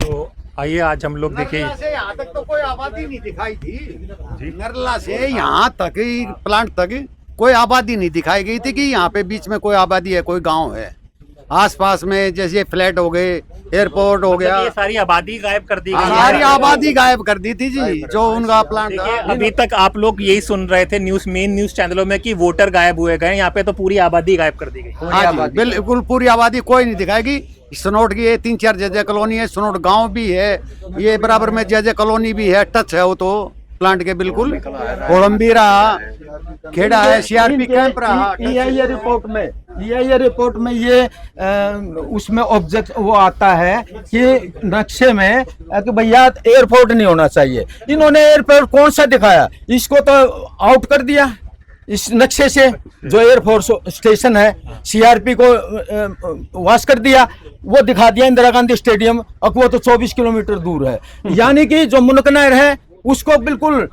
तो आइए आज हम लोग देखिए, नरला से यहाँ तक तो कोई आबादी नहीं दिखाई थी। नरला से यहाँ तक ही प्लांट तक कोई आबादी नहीं दिखाई गई थी कि यहाँ पे बीच में कोई आबादी है, कोई गांव है। आसपास में जैसे फ्लैट हो गए, एयरपोर्ट हो गया, ये सारी आबादी गायब कर दी गई है। सारी आबादी गायब कर दी थी जी, जो उनका प्लांट देखिए, था। अभी तक आप लोग यही सुन रहे थे मेन न्यूज चैनलों में कि वोटर गायब हुए गए, यहाँ पे तो पूरी आबादी गायब कर दी गई। हाँ जी, बिल्कुल पूरी आबादी कोई नहीं दिखाएगी। सनोट की ये 3-4 जजे कॉलोनी है, सनोट गांव भी है, ये बराबर में जजे कॉलोनी भी है, टच है वो तो प्लांट के बिल्कुल। कोलंबी रहा, खेड़ा है, सीआरपी कैंप रहा। EIA रिपोर्ट में ये उसमें ऑब्जेक्ट वो आता है कि नक्शे में कि भैया एयरपोर्ट नहीं होना चाहिए। इन्होंने एयरपोर्ट कौन सा दिखाया, इसको तो आउट कर दिया इस नक्शे से। जो एयरफोर्स स्टेशन है, सीआरपी को वास कर दिया, वो दिखा दिया इंदिरा गांधी स्टेडियम, और वो तो 24 किलोमीटर दूर है। यानी कि जो मुनकनहर है उसको बिल्कुल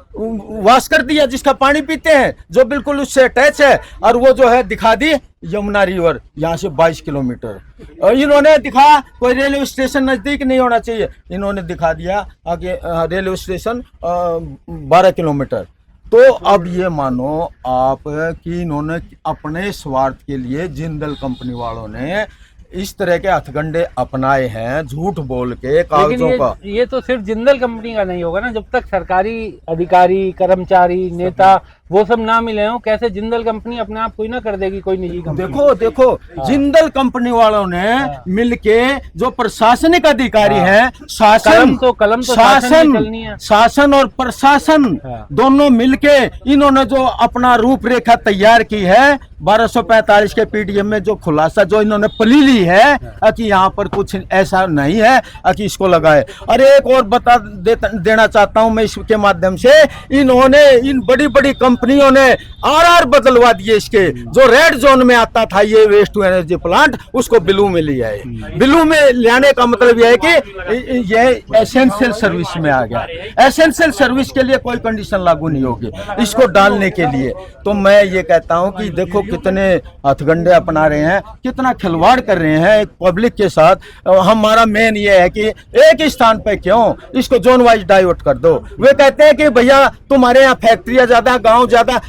वास कर दिया, जिसका पानी पीते हैं, जो बिल्कुल उससे अटैच है, और वो जो है दिखा दी यमुना रिवर यहाँ से 22 किलोमीटर। और इन्होंने दिखा कोई रेलवे स्टेशन नजदीक नहीं होना चाहिए, इन्होंने दिखा दिया आगे रेलवे स्टेशन 12 किलोमीटर। तो अब ये मानो आप कि इन्होंने अपने स्वार्थ के लिए, जिंदल कंपनी वालों ने इस तरह के हथकंडे अपनाए हैं, झूठ बोल के कागजों का। ये तो सिर्फ जिंदल कंपनी का नहीं होगा ना, जब तक सरकारी अधिकारी, कर्मचारी, नेता वो सब ना मिले हो, कैसे जिंदल कंपनी अपने आप कोई ना कर देगी कोई निजी कंपनी। देखो जिंदल कंपनी वालों ने मिलके जो प्रशासनिक अधिकारी हैं, कलम तो शासन में चलनी है। शासन और प्रशासन दोनों मिलके इन्होंने जो अपना रूपरेखा तैयार की है, 1245 के पीडीएम में जो खुलासा जो इन्होंने पली ली है कि यहाँ पर कुछ ऐसा नहीं है कि इसको लगाए। और एक और बता देना चाहता हूँ मैं इसके माध्यम से, इन्होंने इन बड़ी बड़ी कंपनियों ने आर बदलवा दिए इसके। जो रेड जोन में आता था ये वेस्ट टू एनर्जी प्लांट, उसको ब्लू में लिया है। ब्लू में लाने का मतलब यह है कि ये एसेंशियल सर्विस में आ गया। एसेंशियल सर्विस के लिए कोई कंडीशन लागू नहीं होगी इसको डालने के लिए। तो मैं ये कहता हूं कि देखो कितने हथगंडे अपना रहे हैं, कितना खिलवाड़ कर रहे हैं पब्लिक के साथ। हमारा मेन ये है कि एक ही स्थान पे क्यों, इसको जोन वाइज डाइवर्ट कर दो। वे कहते हैं कि भैया तुम्हारे यहाँ फैक्ट्रियां ज्यादा, गांव ज्यादा,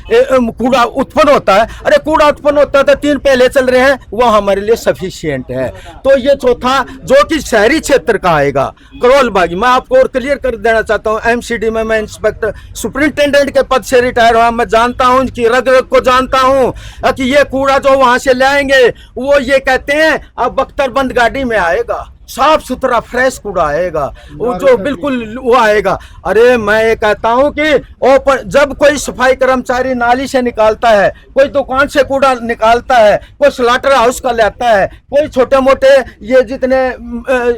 कूड़ा उत्पन्न होता है। अरे कूड़ा उत्पन्न होता है तो 3 पहले चल रहे हैं, वो हमारे लिए सफिशिएंट है। तो ये चौथा जो कि शहरी क्षेत्र का आएगा करोल बागी, मैं आपको और क्लियर कर देना चाहता हूँ। एमसीडी में मैं इंस्पेक्टर सुपरिंटेंडेंट के पद से रिटायर हुआ, मैं जानता हूँ कि रग रग को जानता हूँ कि ये कूड़ा जो वहां से लाएंगे वो ये कहते हैं अब बख्तरबंद गाड़ी में आएगा, साफ सुथरा फ्रेश कूड़ा आएगा, वो जो बिल्कुल वो आएगा। अरे मैं ये कहता हूँ कि ओपन जब कोई सफाई कर्मचारी नाली से निकालता है, कोई दुकान से कूड़ा निकालता है, कोई स्लाटर हाउस का लाता है, कोई छोटे मोटे ये जितने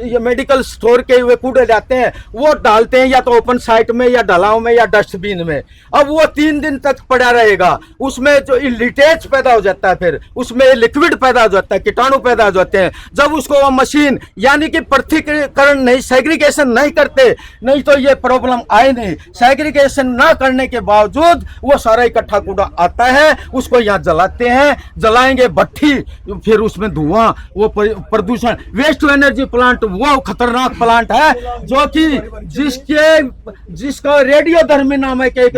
ये मेडिकल स्टोर के वे कूड़े लाते हैं वो डालते हैं या तो ओपन साइट में या ढलाव में या डस्टबिन में। अब वो 3 दिन तक पड़ा रहेगा, उसमें जो लीकेज पैदा हो जाता है, फिर उसमें लिक्विड पैदा हो जाता है, कीटाणु पैदा हो जाते हैं। जब उसको वो मशीन यानी कि पृथक्करण नहीं, सेग्रीगेशन नहीं करते, नहीं तो ये प्रॉब्लम आए नहीं। सेग्रीगेशन ना करने के बावजूद वो सारा इकट्ठा कूड़ा आता है, उसको यहाँ जलाते हैं, जलाएंगे भट्ठी, फिर उसमें धुआं, वो प्रदूषण। वेस्ट टू एनर्जी प्लांट वो खतरनाक प्लांट है जो कि जिसका रेडियोधर्मी नामक एक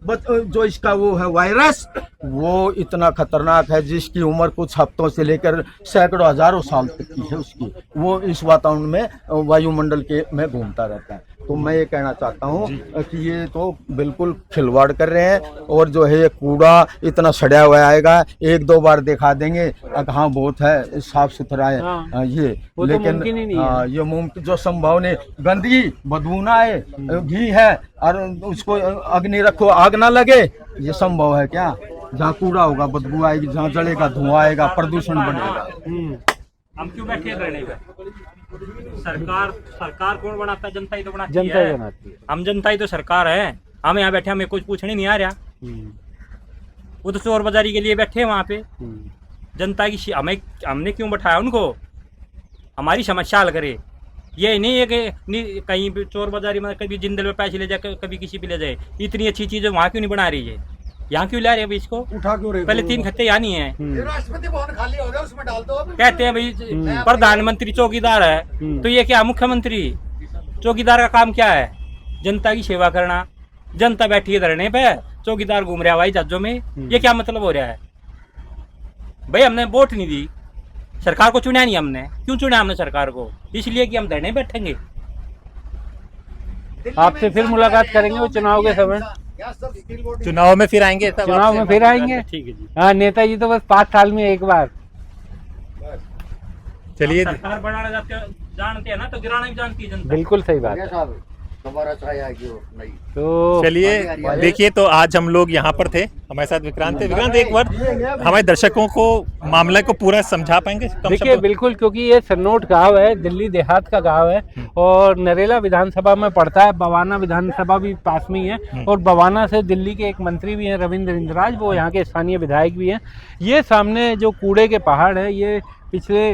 जो इसका वो है वायरस, वो इतना खतरनाक है जिसकी उम्र कुछ हफ्तों से लेकर सैकड़ों हजारों साल तक की है उसकी। वो इस वातावरण में वायुमंडल के में घूमता रहता है। तो मैं ये कहना चाहता हूँ कि ये तो बिल्कुल खिलवाड़ कर रहे हैं। और जो है ये कूड़ा इतना सड़ा हुआ आएगा, 1-2 बार दिखा देंगे हाँ बहुत है, साफ सुथरा है। हाँ, ये वो तो मुमकिन ही नहीं है। ये मुमकिन जो संभव नहीं, गंदगी बदबू ना आए, घी है और उसको अग्नि रखो आग ना लगे, ये संभव है क्या? जहाँ कूड़ा होगा बदबू आएगी, जहाँ जलेगा धुआं आएगा, प्रदूषण बढ़ेगा। हम क्यों बैठे रहने पे? सरकार कौन बनाता है? जनता ही तो बनाती जनता है। बनाती है। हम जनता ही तो सरकार है। हम यहाँ बैठे, हमें कुछ पूछने नहीं आ रहा। वो तो चोर बाजारी के लिए बैठे हैं वहाँ पे। जनता की हमने क्यों बैठाया उनको? हमारी समस्या हल करे। ये नहीं है कि कहीं भी चोर बाजारी में कभी जिंदल में पैसे ले जाए, कभी किसी पे ले जाए। इतनी अच्छी चीजें वहाँ क्यों नहीं बना रही है? यहाँ क्यों ला रहे हैं इसको? उठा क्यों रहे? पहले 3 खत्ते यहाँ नहीं है। राष्ट्रपति भवन खाली हो गया, उसमें डाल दो। कहते हैं भाई प्रधानमंत्री चौकीदार है, तो ये क्या मुख्यमंत्री? चौकीदार का काम क्या है? जनता की सेवा करना। जनता बैठी है धरने पे, चौकीदार घूम रहा है भाई जहाजों में। ये क्या मतलब हो रहा है भाई? हमने वोट नहीं दी, सरकार को चुना नहीं हमने। क्यों चुना हमने सरकार को? इसलिए कि हम धरने बैठेंगे। आपसे फिर मुलाकात करेंगे वो चुनाव के समय। चुनाव में फिर आएंगे, चुनाव में फिर आएंगे। ठीक है जी। हाँ, नेताजी तो बस 5 साल में एक बार। चलिए, सरकार बनाना जानते हैं ना, तो गिराना भी जानती है जनता। बिल्कुल सही बात है। दोबारा चाय आएगी वो नहीं। तो चलिए देखिए, तो आज हम लोग यहाँ पर थे, हमारे साथ विक्रांत थे। विक्रांत, एक बार हमारे दर्शकों को मामले को पूरा समझा पाएंगे? देखिए बिल्कुल, क्योंकि ये सन्नोट गांव है, दिल्ली देहात का गांव है और नरेला विधानसभा में पड़ता है। बवाना विधानसभा भी पास में ही है और बवाना से दिल्ली के एक मंत्री भी हैं रविंद्र इंदिराज, वो यहाँ के स्थानीय विधायक भी हैं। ये सामने जो कूड़े के पहाड़ है, ये पिछले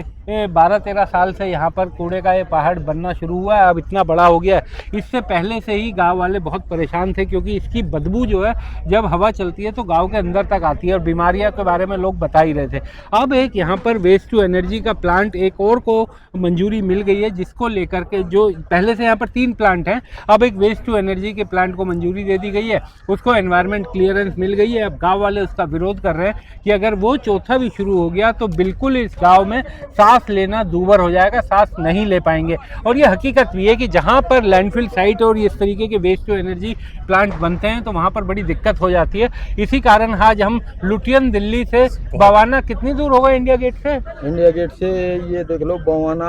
12-13 साल से यहाँ पर कूड़े का ये पहाड़ बनना शुरू हुआ है, अब इतना बड़ा हो गया है। इससे पहले से ही गांव वाले बहुत परेशान थे क्योंकि इसकी बदबू जो है जब हवा चलती है तो गांव के अंदर तक आती है और बीमारियां के बारे में लोग बता ही रहे थे। अब एक यहाँ पर वेस्ट टू एनर्जी का प्लांट एक और को मंजूरी मिल गई है, जिसको लेकर के जो पहले से यहाँ पर 3 प्लांट हैं, अब एक वेस्ट टू एनर्जी के प्लांट को मंजूरी दे दी गई है, उसको एनवायरमेंट क्लियरेंस मिल गई है। अब गाँव वाले उसका विरोध कर रहे हैं कि अगर वो चौथा भी शुरू हो गया तो बिल्कुल इस गाँव में सांस लेना दूभर हो जाएगा, सांस नहीं ले पाएंगे। और ये हकीकत भी है कि जहाँ पर लैंडफिल साइट और इस तरीके के वेस्ट टू एनर्जी प्लांट बनते हैं तो वहाँ पर बड़ी दिक्कत हो जाती है। इसी कारण आज हम लुटियन दिल्ली से बवाना, कितनी दूर होगा इंडिया गेट से? इंडिया गेट से ये देख लो बवाना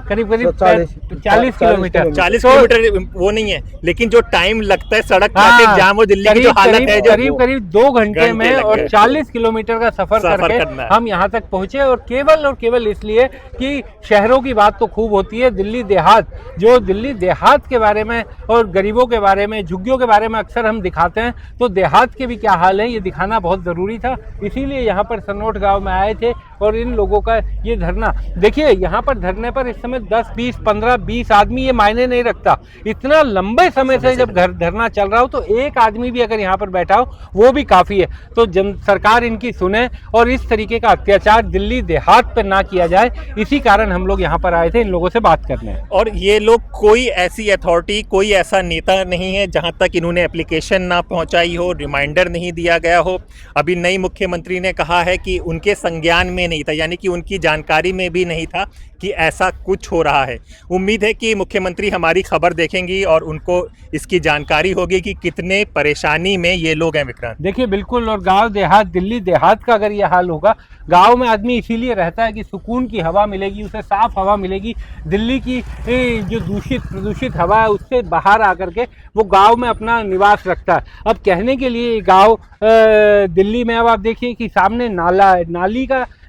करीब 40 किलोमीटर। 40 किलोमीटर वो नहीं है, लेकिन जो टाइम लगता है सड़क हाँ, जाम हो, दिल्ली की जो हालत है, करीब 2 घंटे में और 40 किलोमीटर का सफर करके हम यहाँ तक पहुँचे। और केवल इसलिए कि शहरों की बात तो खूब होती है, दिल्ली देहात, जो दिल्ली देहात के बारे में और गरीबों के बारे में, झुग्गियों के बारे में अक्सर हम दिखाते हैं, तो देहात के भी क्या हाल है ये दिखाना बहुत ज़रूरी था। इसीलिए यहाँ पर सनोट गांव में आए थे और इन लोगों का ये धरना देखिए, यहाँ पर धरने पर इस समय 10, 20, 15, 20 आदमी ये मायने नहीं रखता। इतना लंबे समय से जब धरना चल रहा हो तो एक आदमी भी अगर यहाँ पर बैठा हो वो भी काफ़ी है। तो सरकार इनकी सुने और इस तरीके का अत्याचार दिल्ली देहात पर ना किया जाए, इसी कारण हम लोग यहाँ पर आए थे इन लोगों से बात करने। और ये लोग कोई ऐसी अथॉरिटी, कोई ऐसा नेता नहीं है जहां तक इन्होंने एप्लीकेशन ना पहुंचाई हो, रिमाइंडर नहीं दिया गया हो। अभी नई मुख्यमंत्री ने कहा है कि उनके संज्ञान में नहीं था, यानी कि उनकी जानकारी में भी नहीं था कि ऐसा कुछ हो रहा है। उम्मीद है कि मुख्यमंत्री हमारी खबर देखेंगी और उनको इसकी जानकारी होगी कि कितने परेशानी में ये लोग हैं। विक्रांत देखिए बिल्कुल, और गांव देहात, दिल्ली देहात का अगर ये हाल होगा, गांव में आदमी इसीलिए रहता है कि सुकून की हवा मिलेगी, उसे साफ हवा मिलेगी। दिल्ली की जो प्रदूषित हवा है उससे बाहर आकर के वो गांव में अपना निवास रखता है। अब कहने के लिए गांव दिल्ली में, अब आप देखिए कि सामने नाला है,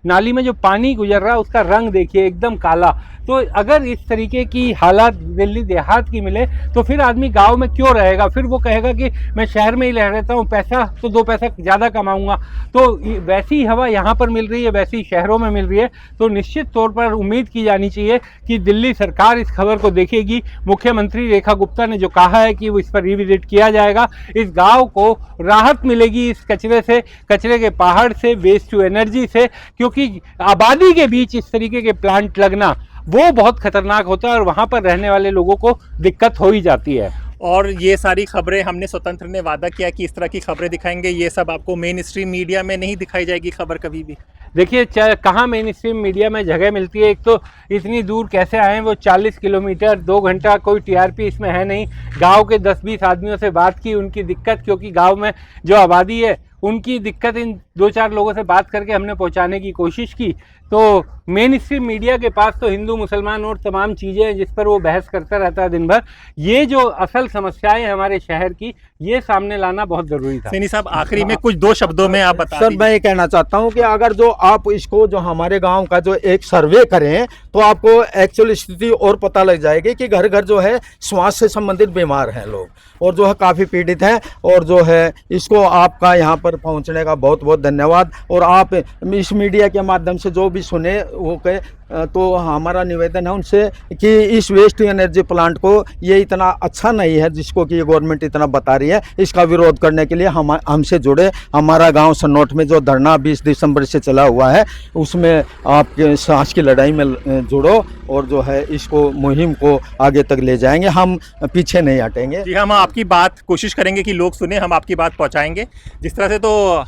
नाली में जो पानी गुजर रहा है उसका रंग देखिए एकदम काला। तो अगर इस तरीके की हालात दिल्ली देहात की मिले तो फिर आदमी गांव में क्यों रहेगा? फिर वो कहेगा कि मैं शहर में ही रहता हूँ, पैसा तो 2 पैसा ज़्यादा कमाऊंगा। तो वैसी हवा यहाँ पर मिल रही है, वैसी शहरों में मिल रही है, तो निश्चित तौर पर उम्मीद की जानी चाहिए कि दिल्ली सरकार इस खबर को देखेगी। मुख्यमंत्री रेखा गुप्ता ने जो कहा है कि वो इस पर रिविजिट किया जाएगा, इस गाँव को राहत मिलेगी इस कचरे से, कचरे के पहाड़ से, वेस्ट टू एनर्जी से, क्योंकि आबादी के बीच इस तरीके के प्लांट लगना वो बहुत खतरनाक होता है और वहाँ पर रहने वाले लोगों को दिक्कत हो ही जाती है। और ये सारी खबरें हमने स्वतंत्र ने वादा किया कि इस तरह की खबरें दिखाएंगे, ये सब आपको मेन स्ट्रीम मीडिया में नहीं दिखाई जाएगी खबर कभी भी। देखिए कहाँ मेन स्ट्रीम मीडिया में जगह मिलती है, एक तो इतनी दूर कैसे आए वो 40 किलोमीटर, 2 घंटा, कोई टीआरपी इसमें है नहीं। गांव के 10-20 आदमियों से बात की, उनकी दिक्कत, क्योंकि गांव में जो आबादी है उनकी दिक्कत इन 2-4 लोगों से बात करके हमने पहुंचाने की कोशिश की। तो मेन स्ट्रीम मीडिया के पास तो हिंदू मुसलमान और तमाम चीज़ें हैं जिस पर वो बहस करता रहता है दिन भर। ये जो असल समस्याएं हैं हमारे शहर की, ये सामने लाना बहुत ज़रूरी था। सैनी साहब, आखिरी में कुछ 2 शब्दों में आप बता सर, मैं ये कहना चाहता हूँ कि अगर जो आप इसको, जो हमारे गांव का जो एक सर्वे करें तो आपको एक्चुअल स्थिति और पता लग जाएगी कि घर घर जो है श्वास से संबंधित बीमार हैं लोग, और जो है काफ़ी पीड़ित हैं। और जो है इसको आपका यहाँ पर पहुँचने का बहुत बहुत धन्यवाद। और आप इस मीडिया के माध्यम से जो भी सुने वो कहे, तो हमारा निवेदन है उनसे कि इस वेस्ट एनर्जी प्लांट को ये इतना अच्छा नहीं है जिसको कि ये गवर्नमेंट इतना बता रही है, इसका विरोध करने के लिए हमसे जुड़े। हमारा गांव सनोट में जो धरना 20 दिसंबर से चला हुआ है उसमें आपके सांस की लड़ाई में जुड़ो और जो है इसको मुहिम को आगे तक ले जाएंगे, हम पीछे नहीं हटेंगे। जी, हम आपकी बात कोशिश करेंगे कि लोग सुने, हम आपकी बात पहुंचाएंगे। जिस तरह से तो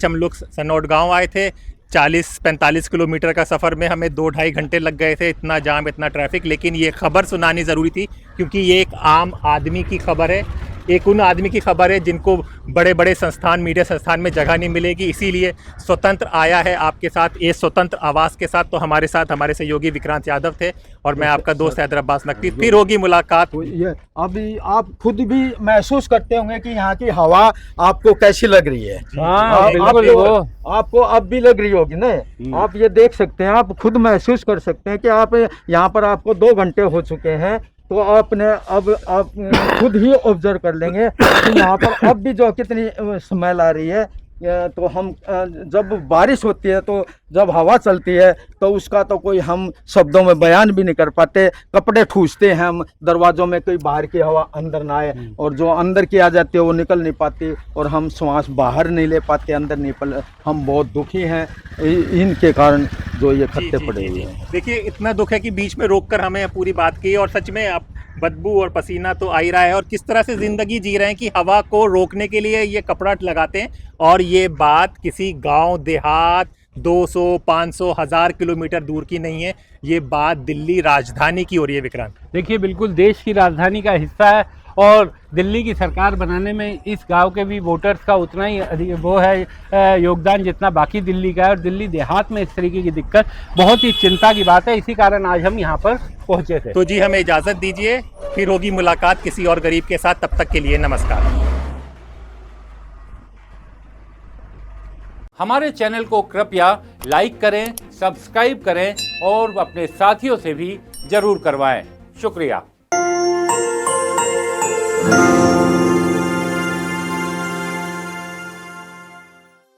हम लोग सनोट गाँव आए थे, 40-45 किलोमीटर का सफ़र में हमें 2-2.5 घंटे लग गए थे, इतना जाम, इतना ट्रैफिक। लेकिन ये खबर सुनानी ज़रूरी थी क्योंकि ये एक आम आदमी की खबर है, एक उन आदमी की खबर है जिनको बड़े बड़े संस्थान, मीडिया संस्थान में जगह नहीं मिलेगी। इसीलिए स्वतंत्र आया है आपके साथ, ये स्वतंत्र आवाज़ के साथ। तो हमारे साथ हमारे सहयोगी विक्रांत यादव थे और मैं आपका दोस्त हैदर अब्बास नकवी। फिर होगी मुलाकात। ये अभी आप खुद भी महसूस करते होंगे कि यहाँ की हवा आपको कैसी लग रही है। आपको अब भी लग रही होगी ना, आप ये देख सकते हैं, आप खुद महसूस कर सकते हैं कि आप यहाँ पर आपको 2 घंटे हो चुके हैं, तो आपने अब आप खुद ही ऑब्जर्व कर लेंगे कि यहाँ पर अब भी जो कितनी स्मेल आ रही है। तो हम जब बारिश होती है, तो जब हवा चलती है, तो उसका तो कोई हम शब्दों में बयान भी नहीं कर पाते। कपड़े ठूसते हैं हम दरवाज़ों में, कोई बाहर की हवा अंदर ना आए, और जो अंदर की आ जाती है वो निकल नहीं पाती, और हम श्वास बाहर नहीं ले पाते, अंदर नहीं। हम बहुत दुखी हैं इनके कारण जो ये खत्ते पड़े हुए हैं। देखिए, इतना दुख है कि बीच में रोककर हमें पूरी बात की, और सच में आप बदबू और पसीना तो आ ही रहा है, और किस तरह से ज़िंदगी जी रहे हैं कि हवा को रोकने के लिए ये कपड़ा लगाते हैं। और ये बात किसी गांव देहात 200, 500, 1000 किलोमीटर दूर की नहीं है, ये बात दिल्ली राजधानी की हो रही है। विक्रांत, देखिए बिल्कुल देश की राजधानी का हिस्सा है, और दिल्ली की सरकार बनाने में इस गांव के भी वोटर्स का उतना ही वो है योगदान जितना बाकी दिल्ली का है। और दिल्ली देहात में इस तरीके की दिक्कत बहुत ही चिंता की बात है, इसी कारण आज हम यहाँ पर पहुँचे थे। तो जी, हमें इजाज़त दीजिए, फिर होगी मुलाकात किसी और गरीब के साथ। तब तक के लिए नमस्कार। हमारे चैनल को कृपया लाइक करें, सब्सक्राइब करें और अपने साथियों से भी जरूर करवाएं। शुक्रिया।